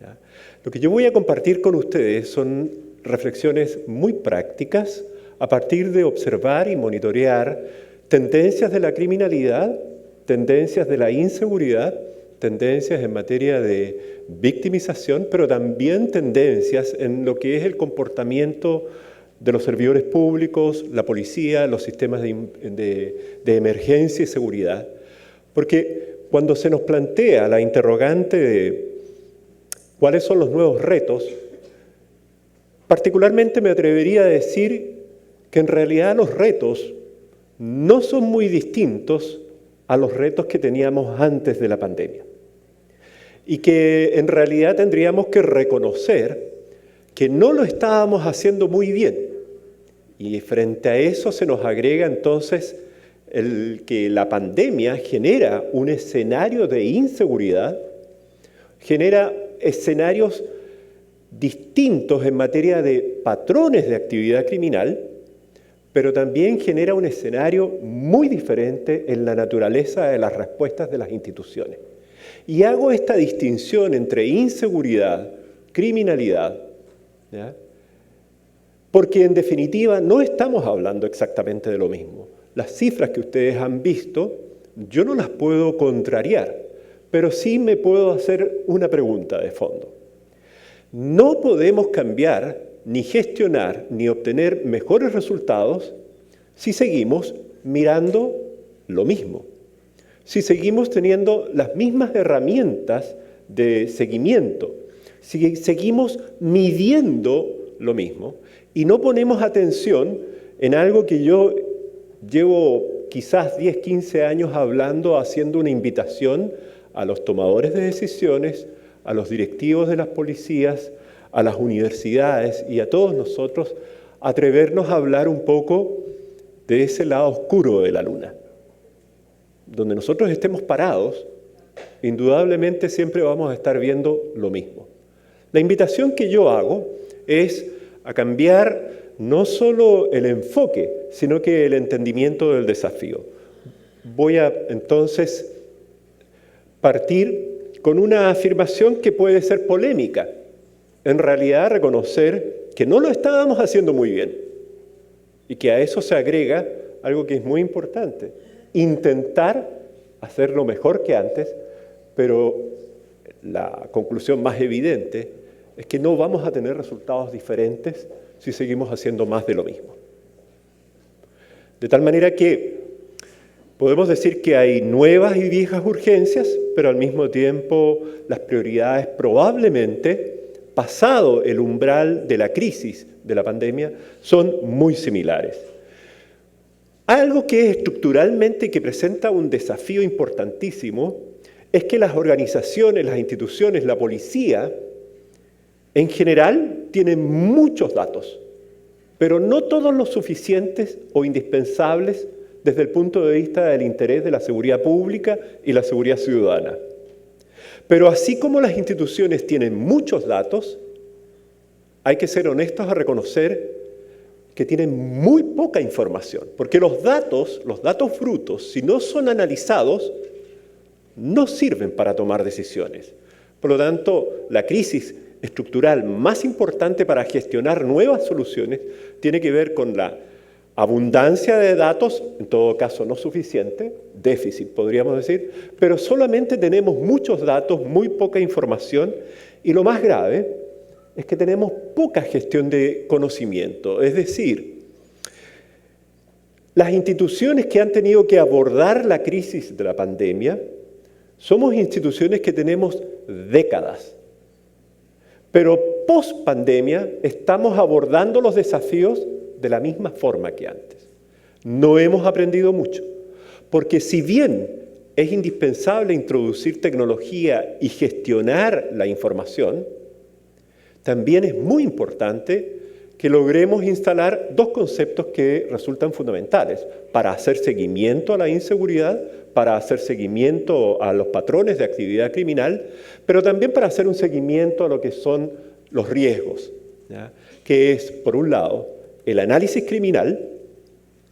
¿Ya? Lo que yo voy a compartir con ustedes son reflexiones muy prácticas a partir de observar y monitorear tendencias de la criminalidad, tendencias de la inseguridad, tendencias en materia de victimización, pero también tendencias en lo que es el comportamiento de los servidores públicos, la policía, los sistemas de emergencia y seguridad. Porque cuando se nos plantea la interrogante de cuáles son los nuevos retos, particularmente me atrevería a decir que en realidad los retos no son muy distintos a los retos que teníamos antes de la pandemia. Y que en realidad tendríamos que reconocer que no lo estábamos haciendo muy bien. Y frente a eso se nos agrega entonces el que la pandemia genera un escenario de inseguridad, genera escenarios distintos en materia de patrones de actividad criminal, pero también genera un escenario muy diferente en la naturaleza de las respuestas de las instituciones. Y hago esta distinción entre inseguridad, criminalidad, ¿ya? Porque en definitiva no estamos hablando exactamente de lo mismo. Las cifras que ustedes han visto, yo no las puedo contrariar, pero sí me puedo hacer una pregunta de fondo. No podemos cambiar, ni gestionar, ni obtener mejores resultados si seguimos mirando lo mismo. Si seguimos teniendo las mismas herramientas de seguimiento, si seguimos midiendo lo mismo y no ponemos atención en algo que yo llevo quizás 10, 15 años hablando, haciendo una invitación a los tomadores de decisiones, a los directivos de las policías, a las universidades y a todos nosotros, atrevernos a hablar un poco de ese lado oscuro de la luna. Donde nosotros estemos parados, indudablemente siempre vamos a estar viendo lo mismo. La invitación que yo hago es a cambiar no solo el enfoque, sino que el entendimiento del desafío. Voy a entonces partir con una afirmación que puede ser polémica. En realidad reconocer que no lo estábamos haciendo muy bien y que a eso se agrega algo que es muy importante. Intentar hacerlo mejor que antes, pero la conclusión más evidente es que no vamos a tener resultados diferentes si seguimos haciendo más de lo mismo. De tal manera que podemos decir que hay nuevas y viejas urgencias, pero al mismo tiempo las prioridades probablemente, pasado el umbral de la crisis de la pandemia, son muy similares. Algo que es estructuralmente que presenta un desafío importantísimo es que las organizaciones, las instituciones, la policía, en general, tienen muchos datos, pero no todos los suficientes o indispensables desde el punto de vista del interés de la seguridad pública y la seguridad ciudadana. Pero así como las instituciones tienen muchos datos, hay que ser honestos a reconocer que tienen muy poca información, porque los datos brutos, si no son analizados, no sirven para tomar decisiones. Por lo tanto, la crisis estructural más importante para gestionar nuevas soluciones tiene que ver con la abundancia de datos, en todo caso no suficiente, déficit podríamos decir, pero solamente tenemos muchos datos, muy poca información, y lo más grave es que tenemos poca gestión de conocimiento. Es decir, las instituciones que han tenido que abordar la crisis de la pandemia somos instituciones que tenemos décadas. Pero post pandemia estamos abordando los desafíos de la misma forma que antes. No hemos aprendido mucho, porque si bien es indispensable introducir tecnología y gestionar la información, también es muy importante que logremos instalar dos conceptos que resultan fundamentales para hacer seguimiento a la inseguridad, para hacer seguimiento a los patrones de actividad criminal, pero también para hacer un seguimiento a lo que son los riesgos, ¿ya? Que es, por un lado, el análisis criminal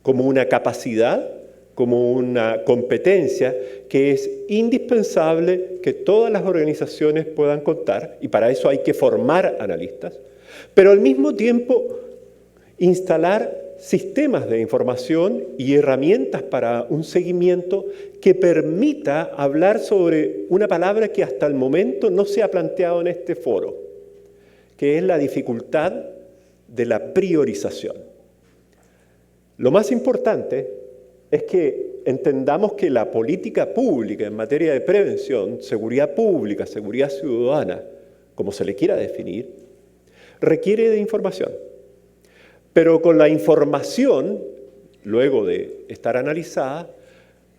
como una capacidad, como una competencia que es indispensable que todas las organizaciones puedan contar, y para eso hay que formar analistas, pero al mismo tiempo instalar sistemas de información y herramientas para un seguimiento que permita hablar sobre una palabra que hasta el momento no se ha planteado en este foro, que es la dificultad de la priorización. Lo más importante es que entendamos que la política pública en materia de prevención, seguridad pública, seguridad ciudadana, como se le quiera definir, requiere de información. Pero con la información, luego de estar analizada,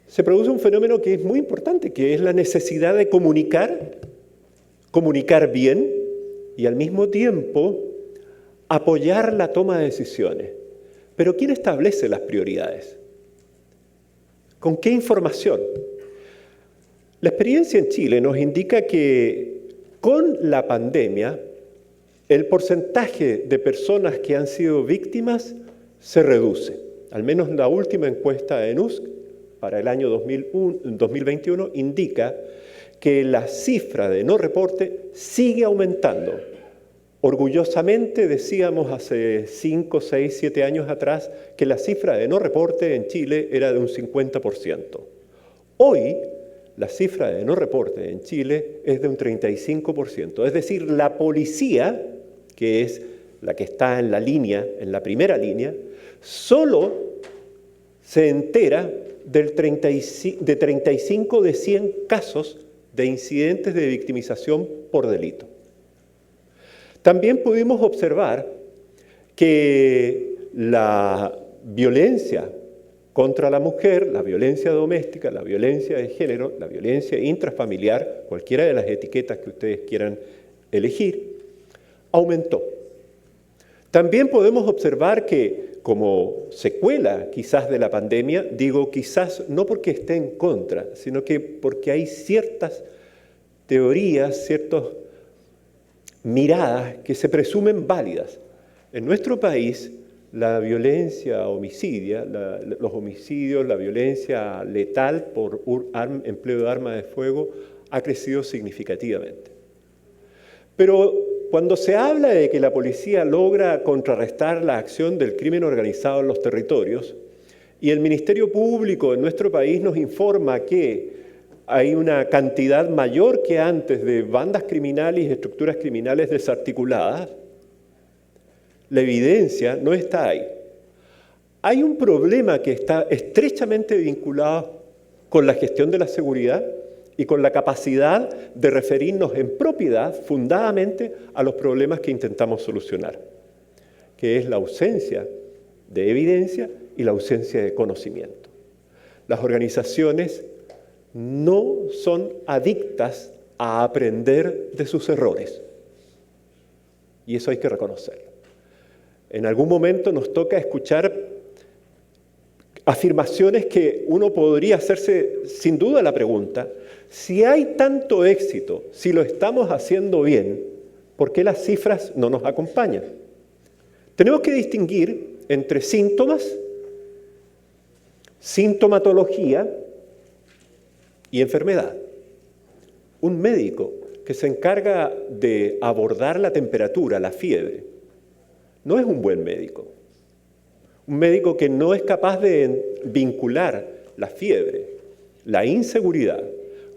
se produce un fenómeno que es muy importante, que es la necesidad de comunicar bien y al mismo tiempo apoyar la toma de decisiones. Pero ¿quién establece las prioridades? ¿Con qué información? La experiencia en Chile nos indica que con la pandemia el porcentaje de personas que han sido víctimas se reduce. Al menos la última encuesta de ENUSC para el año 2021 indica que la cifra de no reporte sigue aumentando. Orgullosamente decíamos hace 5, 6, 7 años atrás que la cifra de no reporte en Chile era de un 50%. Hoy, la cifra de no reporte en Chile es de un 35%. Es decir, la policía, que es la que está en la línea, en la primera línea, solo se entera de 35 de 100 casos de incidentes de victimización por delito. También pudimos observar que la violencia contra la mujer, la violencia doméstica, la violencia de género, la violencia intrafamiliar, cualquiera de las etiquetas que ustedes quieran elegir, aumentó. También podemos observar que como secuela quizás de la pandemia, digo quizás no porque esté en contra, sino que porque hay ciertas teorías, ciertas miradas que se presumen válidas. En nuestro país, la violencia homicidia, los homicidios, la violencia letal por empleo de armas de fuego ha crecido significativamente. Pero cuando se habla de que la policía logra contrarrestar la acción del crimen organizado en los territorios, y el Ministerio Público en nuestro país nos informa que hay una cantidad mayor que antes de bandas criminales y estructuras criminales desarticuladas, la evidencia no está ahí. Hay un problema que está estrechamente vinculado con la gestión de la seguridad y con la capacidad de referirnos en propiedad, fundadamente, a los problemas que intentamos solucionar, que es la ausencia de evidencia y la ausencia de conocimiento. Las organizaciones no son adictas a aprender de sus errores. Y eso hay que reconocerlo. En algún momento nos toca escuchar afirmaciones que uno podría hacerse sin duda la pregunta: si hay tanto éxito, si lo estamos haciendo bien, ¿por qué las cifras no nos acompañan? Tenemos que distinguir entre síntomas, sintomatología y enfermedad. Un médico que se encarga de abordar la temperatura, la fiebre, no es un buen médico. Un médico que no es capaz de vincular la fiebre, la inseguridad,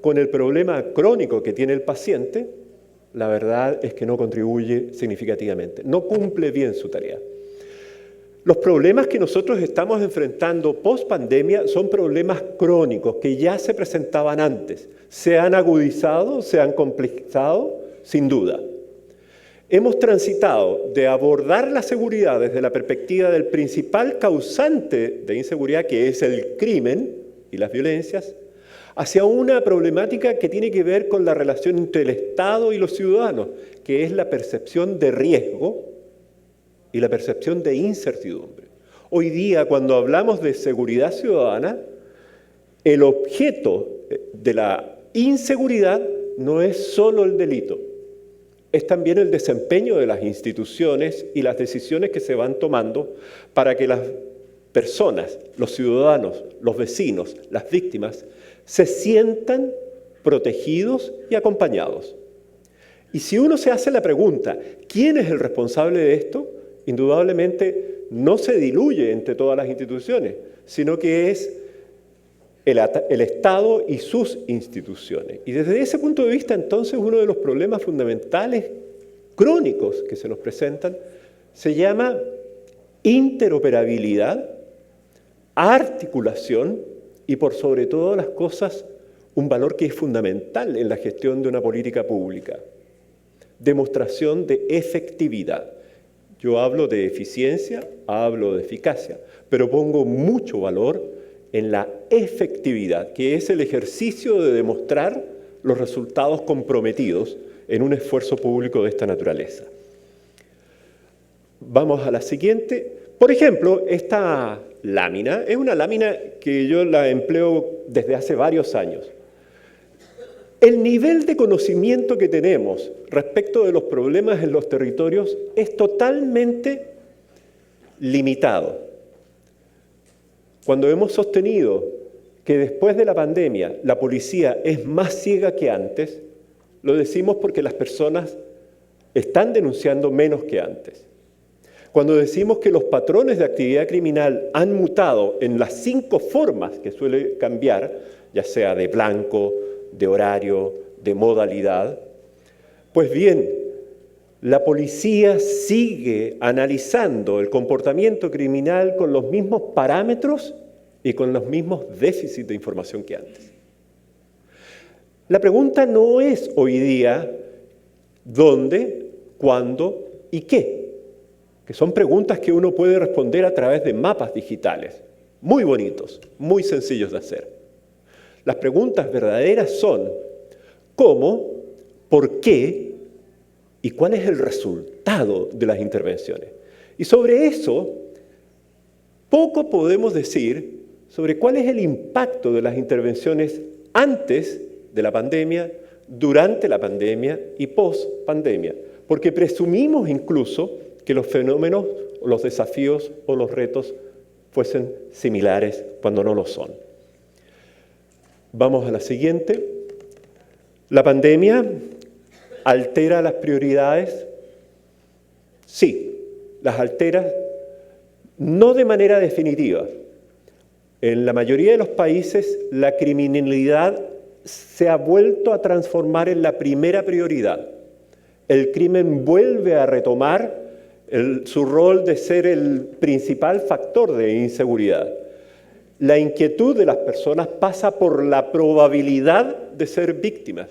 con el problema crónico que tiene el paciente, la verdad es que no contribuye significativamente, no cumple bien su tarea. Los problemas que nosotros estamos enfrentando post-pandemia son problemas crónicos que ya se presentaban antes. Se han agudizado, se han complejizado, sin duda. Hemos transitado de abordar la seguridad desde la perspectiva del principal causante de inseguridad, que es el crimen y las violencias, hacia una problemática que tiene que ver con la relación entre el Estado y los ciudadanos, que es la percepción de riesgo y la percepción de incertidumbre. Hoy día, cuando hablamos de seguridad ciudadana, el objeto de la inseguridad no es solo el delito, es también el desempeño de las instituciones y las decisiones que se van tomando para que las personas, los ciudadanos, los vecinos, las víctimas, se sientan protegidos y acompañados. Y si uno se hace la pregunta, ¿quién es el responsable de esto? Indudablemente no se diluye entre todas las instituciones, sino que es el Estado y sus instituciones. Y desde ese punto de vista, entonces, uno de los problemas fundamentales, crónicos que se nos presentan, se llama interoperabilidad, articulación y, por sobre todas las cosas, un valor que es fundamental en la gestión de una política pública: demostración de efectividad. Yo hablo de eficiencia, hablo de eficacia, pero pongo mucho valor en la efectividad, que es el ejercicio de demostrar los resultados comprometidos en un esfuerzo público de esta naturaleza. Vamos a la siguiente. Por ejemplo, esta lámina es una lámina que yo la empleo desde hace varios años. El nivel de conocimiento que tenemos respecto de los problemas en los territorios es totalmente limitado. Cuando hemos sostenido que después de la pandemia la policía es más ciega que antes, lo decimos porque las personas están denunciando menos que antes. Cuando decimos que los patrones de actividad criminal han mutado en las 5 formas que suele cambiar, ya sea de blanco, de horario, de modalidad, pues bien, la policía sigue analizando el comportamiento criminal con los mismos parámetros y con los mismos déficits de información que antes. La pregunta no es hoy día dónde, cuándo y qué, que son preguntas que uno puede responder a través de mapas digitales, muy bonitos, muy sencillos de hacer. Las preguntas verdaderas son cómo, por qué y cuál es el resultado de las intervenciones. Y sobre eso, poco podemos decir sobre cuál es el impacto de las intervenciones antes de la pandemia, durante la pandemia y post-pandemia, porque presumimos incluso que los fenómenos, los desafíos o los retos fuesen similares cuando no lo son. Vamos a la siguiente. La pandemia ¿altera las prioridades? Sí, las altera, no de manera definitiva. En la mayoría de los países, la criminalidad se ha vuelto a transformar en la primera prioridad. El crimen vuelve a retomar su rol de ser el principal factor de inseguridad. La inquietud de las personas pasa por la probabilidad de ser víctimas,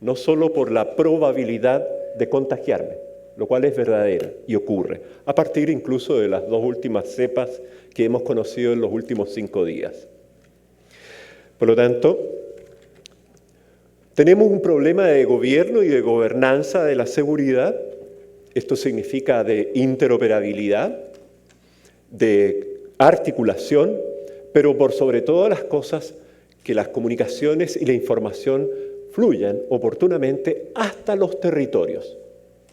no solo por la probabilidad de contagiarme, lo cual es verdadera y ocurre, a partir incluso de las 2 últimas cepas que hemos conocido en los últimos 5 días. Por lo tanto, tenemos un problema de gobierno y de gobernanza de la seguridad. Esto significa de interoperabilidad, de articulación, pero por sobre todas las cosas, que las comunicaciones y la información fluyan oportunamente hasta los territorios.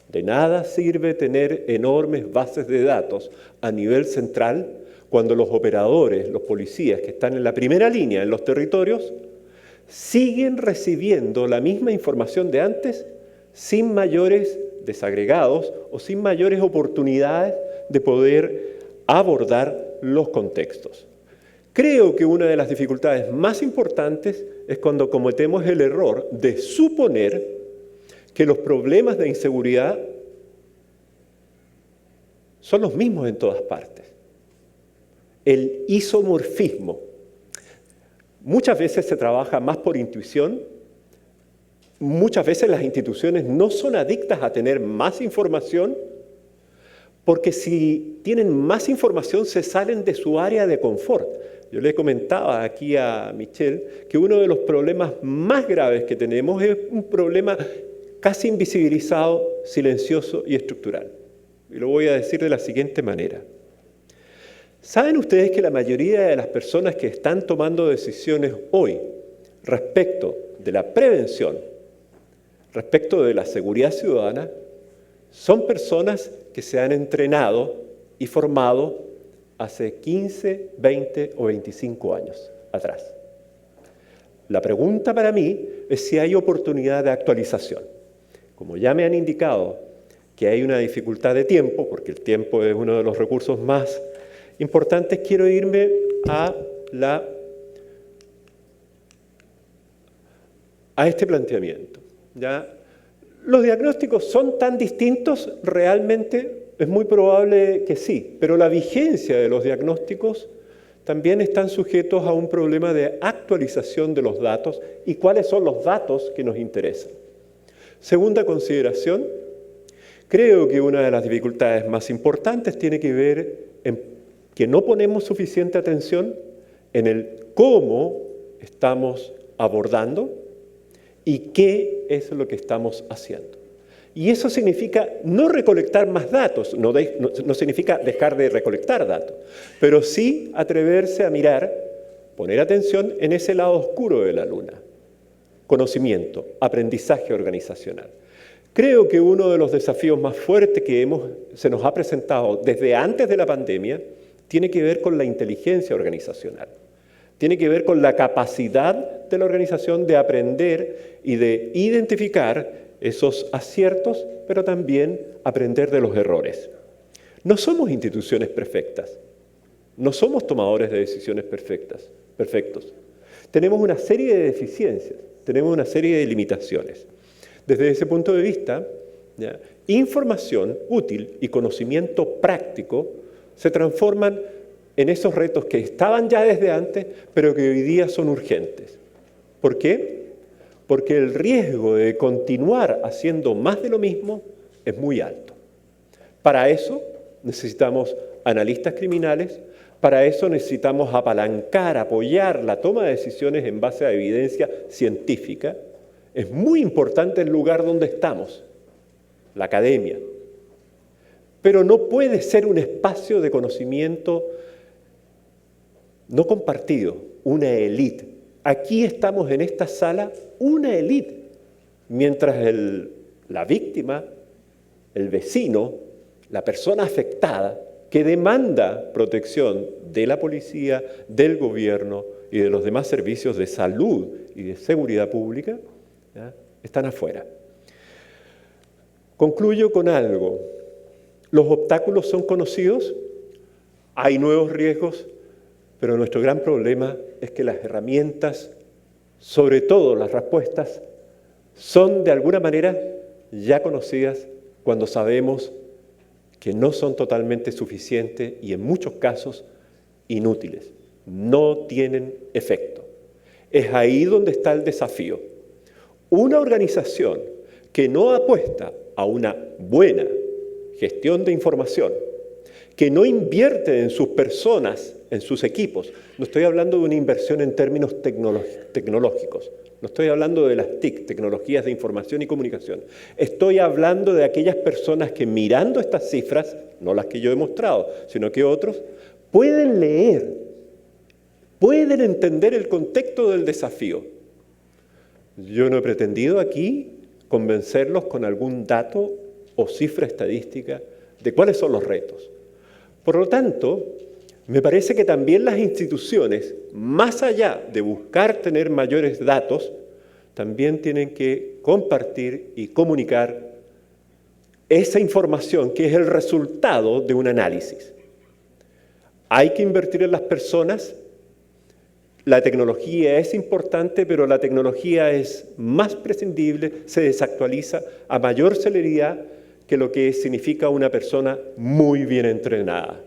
De nada sirve tener enormes bases de datos a nivel central cuando los operadores, los policías que están en la primera línea en los territorios, siguen recibiendo la misma información de antes sin mayores desagregados o sin mayores oportunidades de poder abordar los contextos. Creo que una de las dificultades más importantes es cuando cometemos el error de suponer que los problemas de inseguridad son los mismos en todas partes. El isomorfismo. Muchas veces se trabaja más por intuición, muchas veces las instituciones no son adictas a tener más información, porque si tienen más información se salen de su área de confort. Yo le comentaba aquí a Michelle que uno de los problemas más graves que tenemos es un problema casi invisibilizado, silencioso y estructural. Y lo voy a decir de la siguiente manera. ¿Saben ustedes que la mayoría de las personas que están tomando decisiones hoy respecto de la prevención, respecto de la seguridad ciudadana, son personas que se han entrenado y formado hace 15, 20 o 25 años atrás? La pregunta para mí es si hay oportunidad de actualización. Como ya me han indicado que hay una dificultad de tiempo, porque el tiempo es uno de los recursos más importantes, quiero irme a este planteamiento. ¿Ya? ¿Los diagnósticos son tan distintos? Realmente es muy probable que sí, pero la vigencia de los diagnósticos también están sujetos a un problema de actualización de los datos y cuáles son los datos que nos interesan. Segunda consideración, creo que una de las dificultades más importantes tiene que ver en que no ponemos suficiente atención en el cómo estamos abordando y qué es lo que estamos haciendo. Y eso significa no recolectar más datos, no significa dejar de recolectar datos, pero sí atreverse a mirar, poner atención en ese lado oscuro de la luna. Conocimiento, aprendizaje organizacional. Creo que uno de los desafíos más fuertes que se nos ha presentado desde antes de la pandemia tiene que ver con la inteligencia organizacional. Tiene que ver con la capacidad de la organización de aprender y de identificar esos aciertos, pero también aprender de los errores. No somos instituciones perfectas. No somos tomadores de decisiones perfectos. Tenemos una serie de deficiencias, tenemos una serie de limitaciones. Desde ese punto de vista, ¿ya?, información útil y conocimiento práctico se transforman en esos retos que estaban ya desde antes, pero que hoy día son urgentes. ¿Por qué? Porque el riesgo de continuar haciendo más de lo mismo es muy alto. Para eso necesitamos analistas criminales, para eso necesitamos apalancar, apoyar la toma de decisiones en base a evidencia científica. Es muy importante el lugar donde estamos, la academia. Pero no puede ser un espacio de conocimiento no compartido, una élite. Aquí estamos en esta sala, una élite, mientras la víctima, el vecino, la persona afectada, que demanda protección de la policía, del gobierno y de los demás servicios de salud y de seguridad pública, ¿ya?, están afuera. Concluyo con algo. Los obstáculos son conocidos, hay nuevos riesgos, pero nuestro gran problema es que las herramientas, sobre todo las respuestas, son de alguna manera ya conocidas cuando sabemos que no son totalmente suficientes y en muchos casos inútiles. No tienen efecto. Es ahí donde está el desafío. Una organización que no apuesta a una buena gestión de información, que no invierte en sus personas en sus equipos. No estoy hablando de una inversión en términos tecnológicos. No estoy hablando de las TIC, tecnologías de información y comunicación. Estoy hablando de aquellas personas que mirando estas cifras, no las que yo he mostrado, sino que otros, pueden leer, pueden entender el contexto del desafío. Yo no he pretendido aquí convencerlos con algún dato o cifra estadística de cuáles son los retos. Por lo tanto, me parece que también las instituciones, más allá de buscar tener mayores datos, también tienen que compartir y comunicar esa información que es el resultado de un análisis. Hay que invertir en las personas. La tecnología es importante, pero la tecnología es más prescindible, se desactualiza a mayor celeridad que lo que significa una persona muy bien entrenada,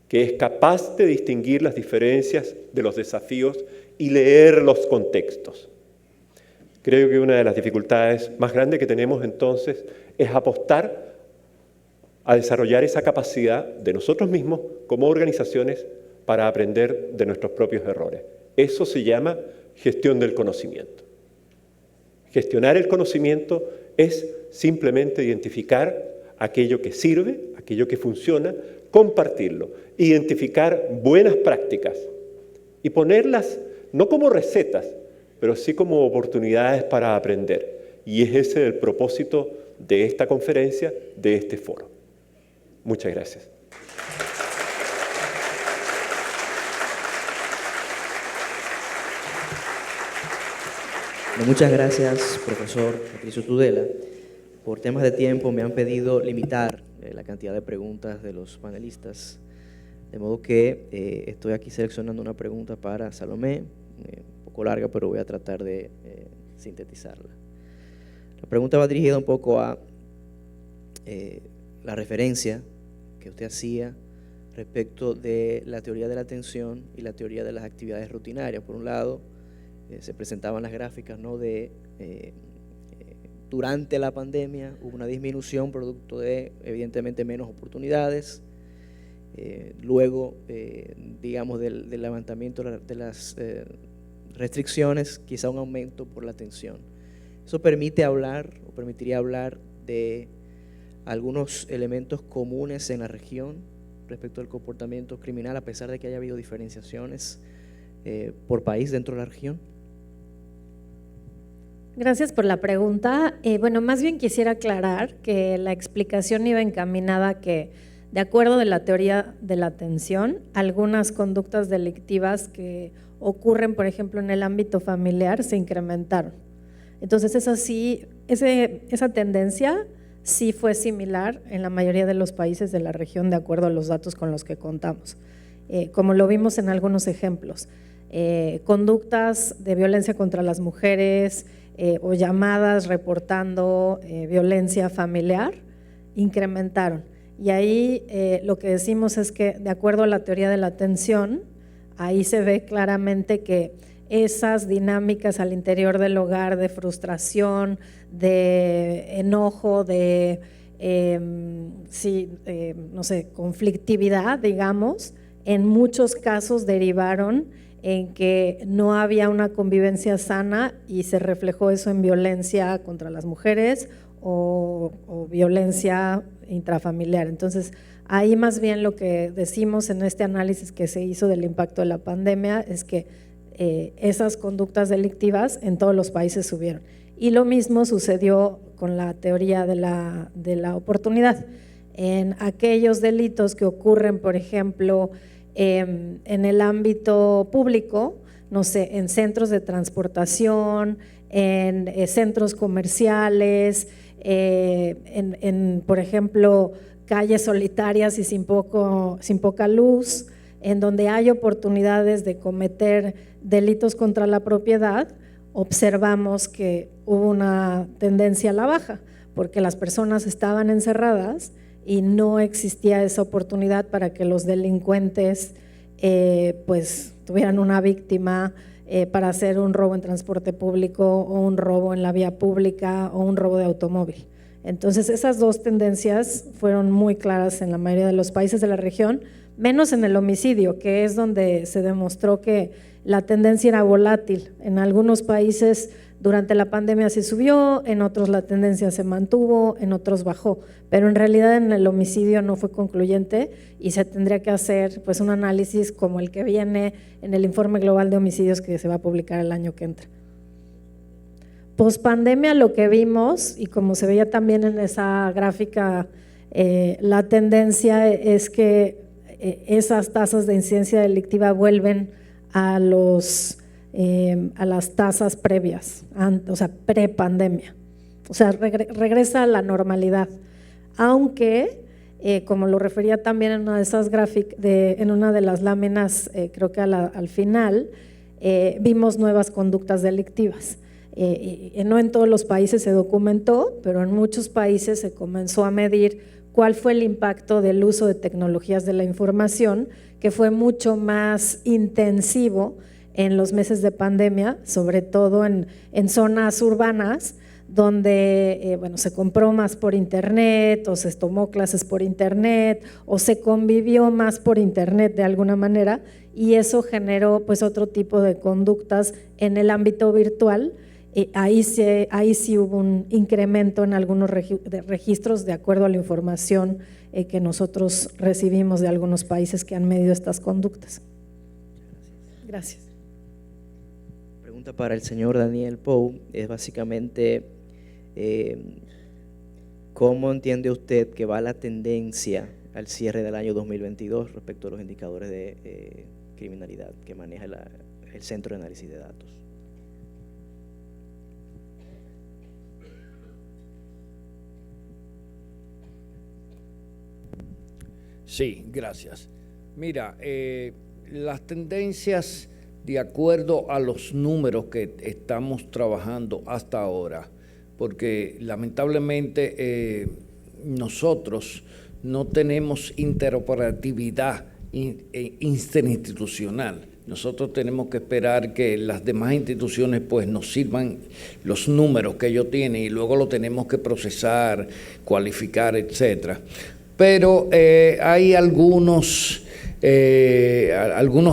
que es capaz de distinguir las diferencias de los desafíos y leer los contextos. Creo que una de las dificultades más grandes que tenemos entonces es apostar a desarrollar esa capacidad de nosotros mismos como organizaciones para aprender de nuestros propios errores. Eso se llama gestión del conocimiento. Gestionar el conocimiento es simplemente identificar aquello que sirve, aquello que funciona, compartirlo, identificar buenas prácticas y ponerlas no como recetas, pero sí como oportunidades para aprender. Y es ese el propósito de esta conferencia, de este foro. Muchas gracias. Muchas gracias, profesor Patricio Tudela. Por temas de tiempo me han pedido limitar la cantidad de preguntas de los panelistas, de modo que estoy aquí seleccionando una pregunta para Salomé, un poco larga, pero voy a tratar de sintetizarla. La pregunta va dirigida un poco a la referencia que usted hacía respecto de la teoría de la atención y la teoría de las actividades rutinarias. Por un lado, se presentaban las gráficas, ¿no?, de durante la pandemia hubo una disminución producto de, evidentemente, menos oportunidades. Luego, digamos, del levantamiento de las restricciones, quizá un aumento por la atención. Eso permite hablar, o permitiría hablar de algunos elementos comunes en la región respecto al comportamiento criminal, a pesar de que haya habido diferenciaciones por país dentro de la región. Gracias por la pregunta. Bueno, más bien quisiera aclarar que la explicación iba encaminada a que, de acuerdo de la teoría de la atención, algunas conductas delictivas que ocurren, por ejemplo, en el ámbito familiar, se incrementaron. Entonces, esa tendencia sí fue similar en la mayoría de los países de la región, de acuerdo a los datos con los que contamos, como lo vimos en algunos ejemplos. Conductas de violencia contra las mujeres o llamadas reportando violencia familiar incrementaron. Y ahí lo que decimos es que, de acuerdo a la teoría de la atención, ahí se ve claramente que esas dinámicas al interior del hogar de frustración, de enojo, de conflictividad, digamos, en muchos casos derivaron en que no había una convivencia sana y se reflejó eso en violencia contra las mujeres o violencia intrafamiliar. Entonces, ahí más bien lo que decimos en este análisis que se hizo del impacto de la pandemia es que esas conductas delictivas en todos los países subieron. Y lo mismo sucedió con la teoría de la oportunidad. En aquellos delitos que ocurren, por ejemplo, en el ámbito público, no sé, en centros de transportación, en centros comerciales, por ejemplo, calles solitarias y sin poca luz, en donde hay oportunidades de cometer delitos contra la propiedad, observamos que hubo una tendencia a la baja, porque las personas estaban encerradas y no existía esa oportunidad para que los delincuentes pues tuvieran una víctima para hacer un robo en transporte público o un robo en la vía pública o un robo de automóvil. Entonces, esas dos tendencias fueron muy claras en la mayoría de los países de la región, menos en el homicidio, que es donde se demostró que la tendencia era volátil. En algunos países durante la pandemia se subió, en otros la tendencia se mantuvo, en otros bajó, pero en realidad en el homicidio no fue concluyente y se tendría que hacer pues un análisis como el que viene en el informe global de homicidios que se va a publicar el año que entra. Pospandemia, lo que vimos, y como se veía también en esa gráfica, la tendencia es que esas tasas de incidencia delictiva vuelven a las tasas previas, o sea, prepandemia. O sea, regresa a la normalidad. Aunque, como lo refería también en una de esas gráficas, en una de las láminas, creo que al final, vimos nuevas conductas delictivas. No en todos los países se documentó, pero en muchos países se comenzó a medir cuál fue el impacto del uso de tecnologías de la información, que fue mucho más intensivo en los meses de pandemia, sobre todo en zonas urbanas, donde bueno, se compró más por internet o se tomó clases por internet o se convivió más por internet de alguna manera, y eso generó pues otro tipo de conductas en el ámbito virtual. Ahí sí hubo un incremento en algunos registros de acuerdo a la información que nosotros recibimos de algunos países que han medido estas conductas. Gracias. Pregunta para el señor Daniel Pou es básicamente ¿cómo entiende usted que va la tendencia al cierre del año 2022 respecto a los indicadores de criminalidad que maneja el Centro de Análisis de Datos? Sí, gracias. Mira, las tendencias de acuerdo a los números que estamos trabajando hasta ahora, porque lamentablemente nosotros no tenemos interoperatividad interinstitucional. Nosotros tenemos que esperar que las demás instituciones pues nos sirvan los números que ellos tienen y luego lo tenemos que procesar, cualificar, etcétera. Pero hay algunos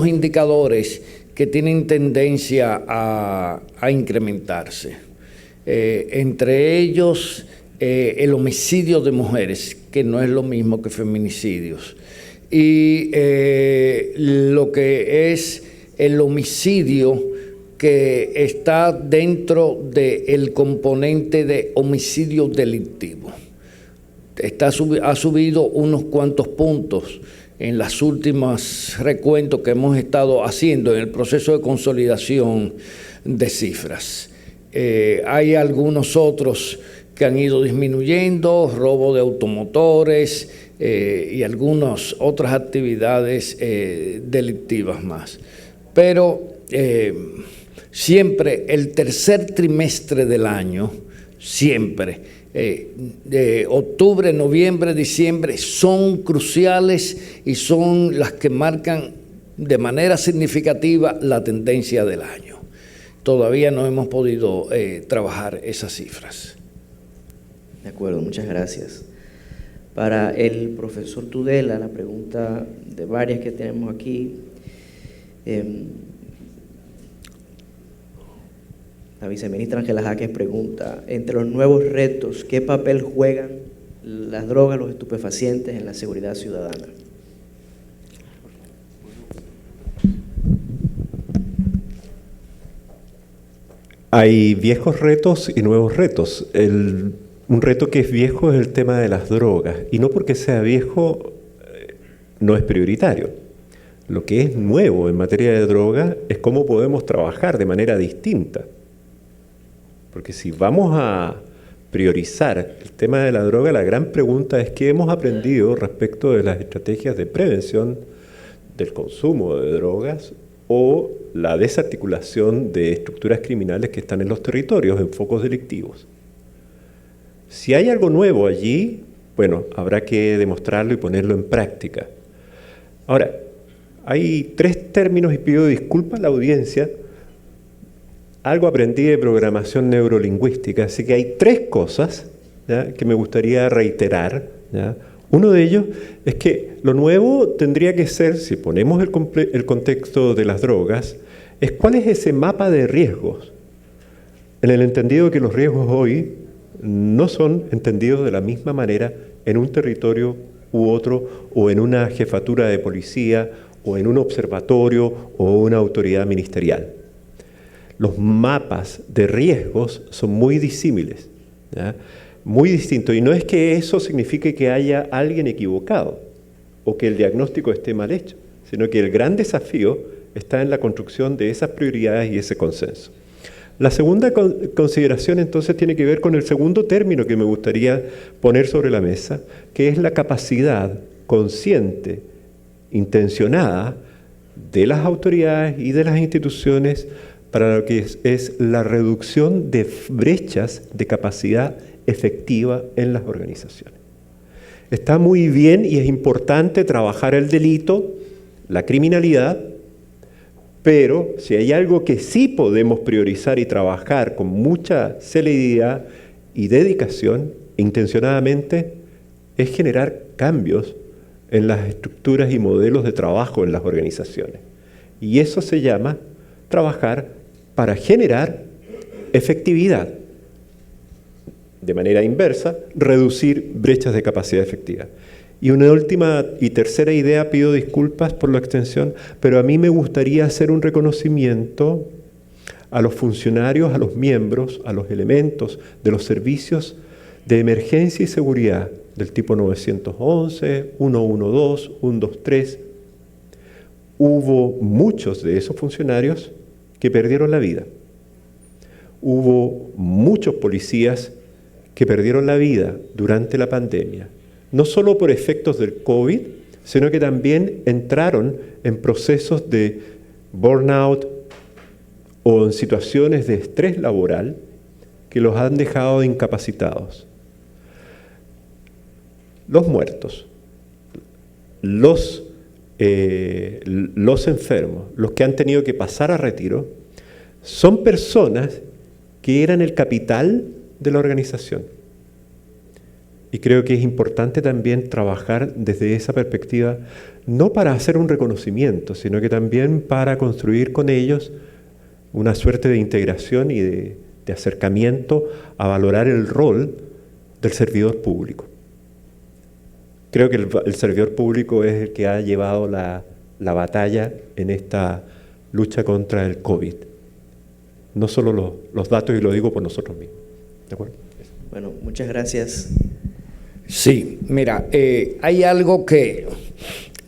indicadores que tienen tendencia a incrementarse. Entre ellos, el homicidio de mujeres, que no es lo mismo que feminicidios. Y lo que es el homicidio que está dentro del componente de homicidio delictivo. Ha subido unos cuantos puntos en las últimas recuentos que hemos estado haciendo en el proceso de consolidación de cifras. Hay algunos otros que han ido disminuyendo, robo de automotores y algunas otras actividades delictivas más. Pero siempre el tercer trimestre del año, siempre, de octubre, noviembre, diciembre, son cruciales y son las que marcan de manera significativa la tendencia del año. Todavía no hemos podido trabajar esas cifras. De acuerdo, muchas gracias. Para el profesor Tudela, la pregunta de varias que tenemos aquí. La viceministra Ángela Jaques pregunta, entre los nuevos retos, ¿qué papel juegan las drogas, los estupefacientes en la seguridad ciudadana? Hay viejos retos y nuevos retos. Un reto que es viejo es el tema de las drogas, y no porque sea viejo no es prioritario. Lo que es nuevo en materia de droga es cómo podemos trabajar de manera distinta. Porque si vamos a priorizar el tema de la droga, la gran pregunta es qué hemos aprendido respecto de las estrategias de prevención del consumo de drogas o la desarticulación de estructuras criminales que están en los territorios, en focos delictivos. Si hay algo nuevo allí, bueno, habrá que demostrarlo y ponerlo en práctica. Ahora, hay 3 términos, y pido disculpas a la audiencia. Algo aprendí de programación neurolingüística, así que hay 3 cosas ¿ya?, que me gustaría reiterar, ¿ya? Uno de ellos es que lo nuevo tendría que ser, si ponemos el contexto de las drogas, es cuál es ese mapa de riesgos, en el entendido que los riesgos hoy no son entendidos de la misma manera en un territorio u otro, o en una jefatura de policía, o en un observatorio, o una autoridad ministerial. Los mapas de riesgos son muy disímiles, ¿ya?, muy distintos, y no es que eso signifique que haya alguien equivocado, o que el diagnóstico esté mal hecho, sino que el gran desafío está en la construcción de esas prioridades y ese consenso. La segunda consideración entonces tiene que ver con el segundo término que me gustaría poner sobre la mesa, que es la capacidad consciente, intencionada, de las autoridades y de las instituciones para lo que es la reducción de brechas de capacidad efectiva en las organizaciones. Está muy bien y es importante trabajar el delito, la criminalidad, pero si hay algo que sí podemos priorizar y trabajar con mucha celeridad y dedicación, intencionadamente, es generar cambios en las estructuras y modelos de trabajo en las organizaciones. Y eso se llama trabajar para generar efectividad. De manera inversa, reducir brechas de capacidad efectiva. Y una última y tercera idea, pido disculpas por la extensión, pero a mí me gustaría hacer un reconocimiento a los funcionarios, a los miembros, a los elementos de los servicios de emergencia y seguridad del tipo 911, 112, 123. Hubo muchos de esos funcionarios que perdieron la vida. Hubo muchos policías que perdieron la vida durante la pandemia, no solo por efectos del COVID, sino que también entraron en procesos de burnout o en situaciones de estrés laboral que los han dejado incapacitados. Los muertos, los enfermos, los que han tenido que pasar a retiro, son personas que eran el capital de la organización. Y creo que es importante también trabajar desde esa perspectiva, no para hacer un reconocimiento, sino que también para construir con ellos una suerte de integración y de acercamiento a valorar el rol del servidor público. Creo que el servidor público es el que ha llevado la batalla en esta lucha contra el COVID. No solo los datos, y lo digo por nosotros mismos. ¿De acuerdo? Bueno, muchas gracias. Sí, mira, hay algo que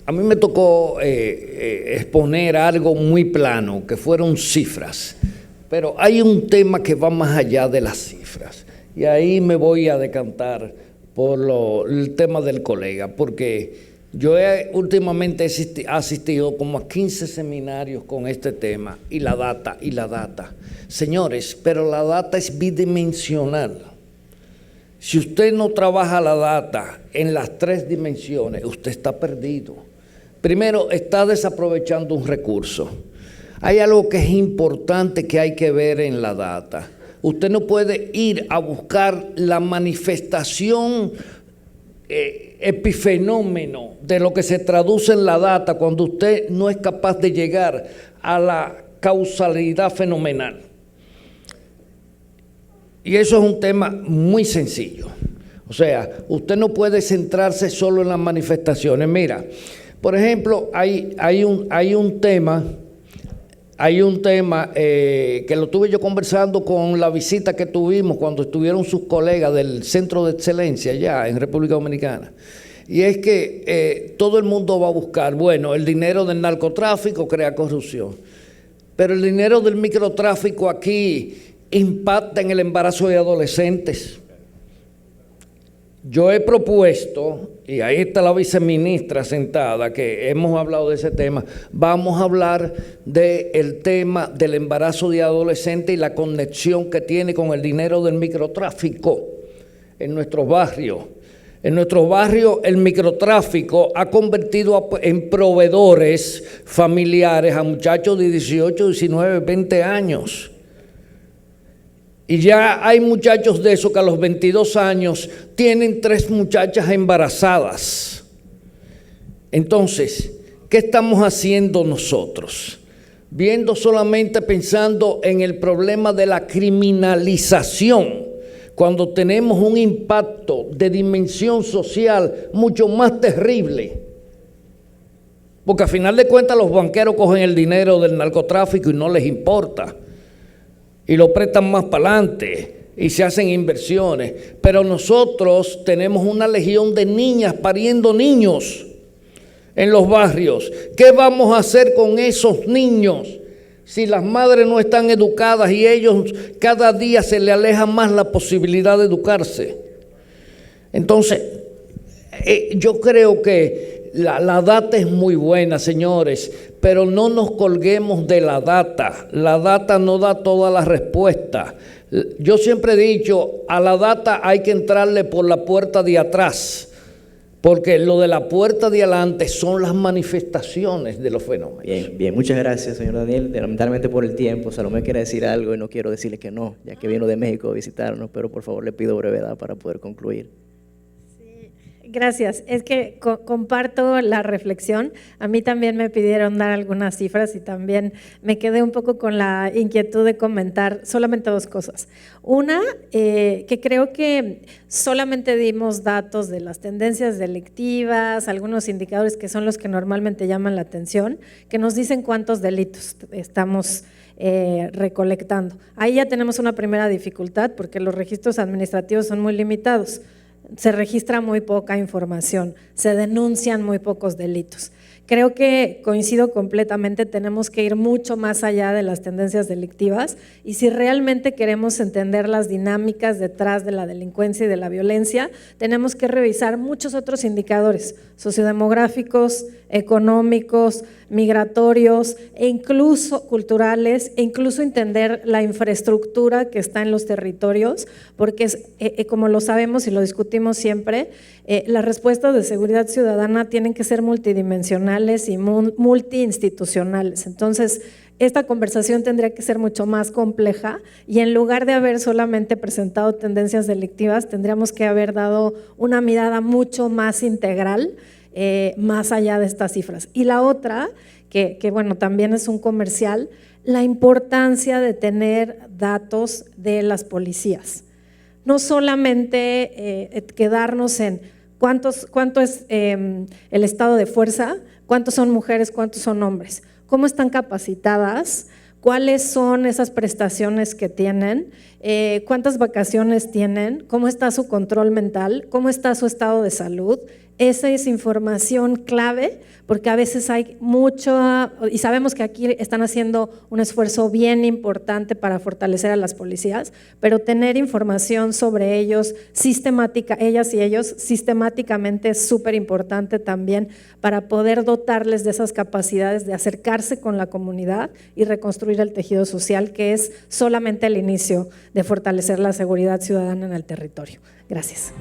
a mí me tocó exponer algo muy plano, que fueron cifras, pero hay un tema que va más allá de las cifras, y ahí me voy a decantar por el tema del colega, porque yo últimamente he asistido como a 15 seminarios con este tema, y la data. Señores, pero la data es bidimensional. Si usted no trabaja la data en las 3 dimensiones, usted está perdido. Primero, está desaprovechando un recurso. Hay algo que es importante que hay que ver en la data. Usted no puede ir a buscar la manifestación epifenómeno de lo que se traduce en la data cuando usted no es capaz de llegar a la causalidad fenomenal. Y eso es un tema muy sencillo. O sea, usted no puede centrarse solo en las manifestaciones. Mira, por ejemplo, hay un tema que lo tuve yo conversando con la visita que tuvimos cuando estuvieron sus colegas del Centro de Excelencia allá en República Dominicana. Y es que todo el mundo va a buscar, bueno, el dinero del narcotráfico crea corrupción, pero el dinero del microtráfico aquí impacta en el embarazo de adolescentes. Yo he propuesto, y ahí está la viceministra sentada, que hemos hablado de ese tema, vamos a hablar del tema del embarazo de adolescentes y la conexión que tiene con el dinero del microtráfico en nuestros barrios. En nuestros barrios el microtráfico ha convertido en proveedores familiares a muchachos de 18, 19, 20 años. Y ya hay muchachos de esos que a los 22 años tienen 3 muchachas embarazadas. Entonces, ¿qué estamos haciendo nosotros? Viendo solamente pensando en el problema de la criminalización, cuando tenemos un impacto de dimensión social mucho más terrible. Porque a final de cuentas los banqueros cogen el dinero del narcotráfico y no les importa. Y lo prestan más para adelante y se hacen inversiones. Pero nosotros tenemos una legión de niñas pariendo niños en los barrios. ¿Qué vamos a hacer con esos niños si las madres no están educadas y ellos cada día se les aleja más la posibilidad de educarse? Entonces, yo creo que la data es muy buena, señores, pero no nos colguemos de la data. La data no da toda la respuesta. Yo siempre he dicho, a la data hay que entrarle por la puerta de atrás, porque lo de la puerta de adelante son las manifestaciones de los fenómenos. Bien, muchas gracias, señor Daniel. Lamentablemente por el tiempo, Salomé quiere decir algo y no quiero decirle que no, ya que vino de México a visitarnos, pero por favor le pido brevedad para poder concluir. Gracias. Es que comparto la reflexión. A mí también me pidieron dar algunas cifras y también me quedé un poco con la inquietud de comentar solamente 2 cosas. Una, que creo que solamente dimos datos de las tendencias delictivas, algunos indicadores que son los que normalmente llaman la atención, que nos dicen cuántos delitos estamos recolectando. Ahí ya tenemos una primera dificultad porque los registros administrativos son muy limitados. Se registra muy poca información, se denuncian muy pocos delitos. Creo que coincido completamente, tenemos que ir mucho más allá de las tendencias delictivas y si realmente queremos entender las dinámicas detrás de la delincuencia y de la violencia, tenemos que revisar muchos otros indicadores sociodemográficos, económicos, migratorios e incluso culturales e incluso entender la infraestructura que está en los territorios, porque como lo sabemos y lo discutimos siempre, las respuestas de seguridad ciudadana tienen que ser multidimensionales y multiinstitucionales. Entonces, esta conversación tendría que ser mucho más compleja y en lugar de haber solamente presentado tendencias delictivas, tendríamos que haber dado una mirada mucho más integral, más allá de estas cifras. Y la otra, que bueno, también es un comercial, la importancia de tener datos de las policías. No solamente quedarnos en cuánto es el estado de fuerza, cuántos son mujeres, cuántos son hombres, cómo están capacitadas, cuáles son esas prestaciones que tienen, cuántas vacaciones tienen, cómo está su control mental, cómo está su estado de salud. Esa es información clave porque a veces hay mucho, y sabemos que aquí están haciendo un esfuerzo bien importante para fortalecer a las policías, pero tener información sobre ellos sistemática, ellas y ellos sistemáticamente es súper importante también para poder dotarles de esas capacidades de acercarse con la comunidad y reconstruir el tejido social, que es solamente el inicio de fortalecer la seguridad ciudadana en el territorio. Gracias.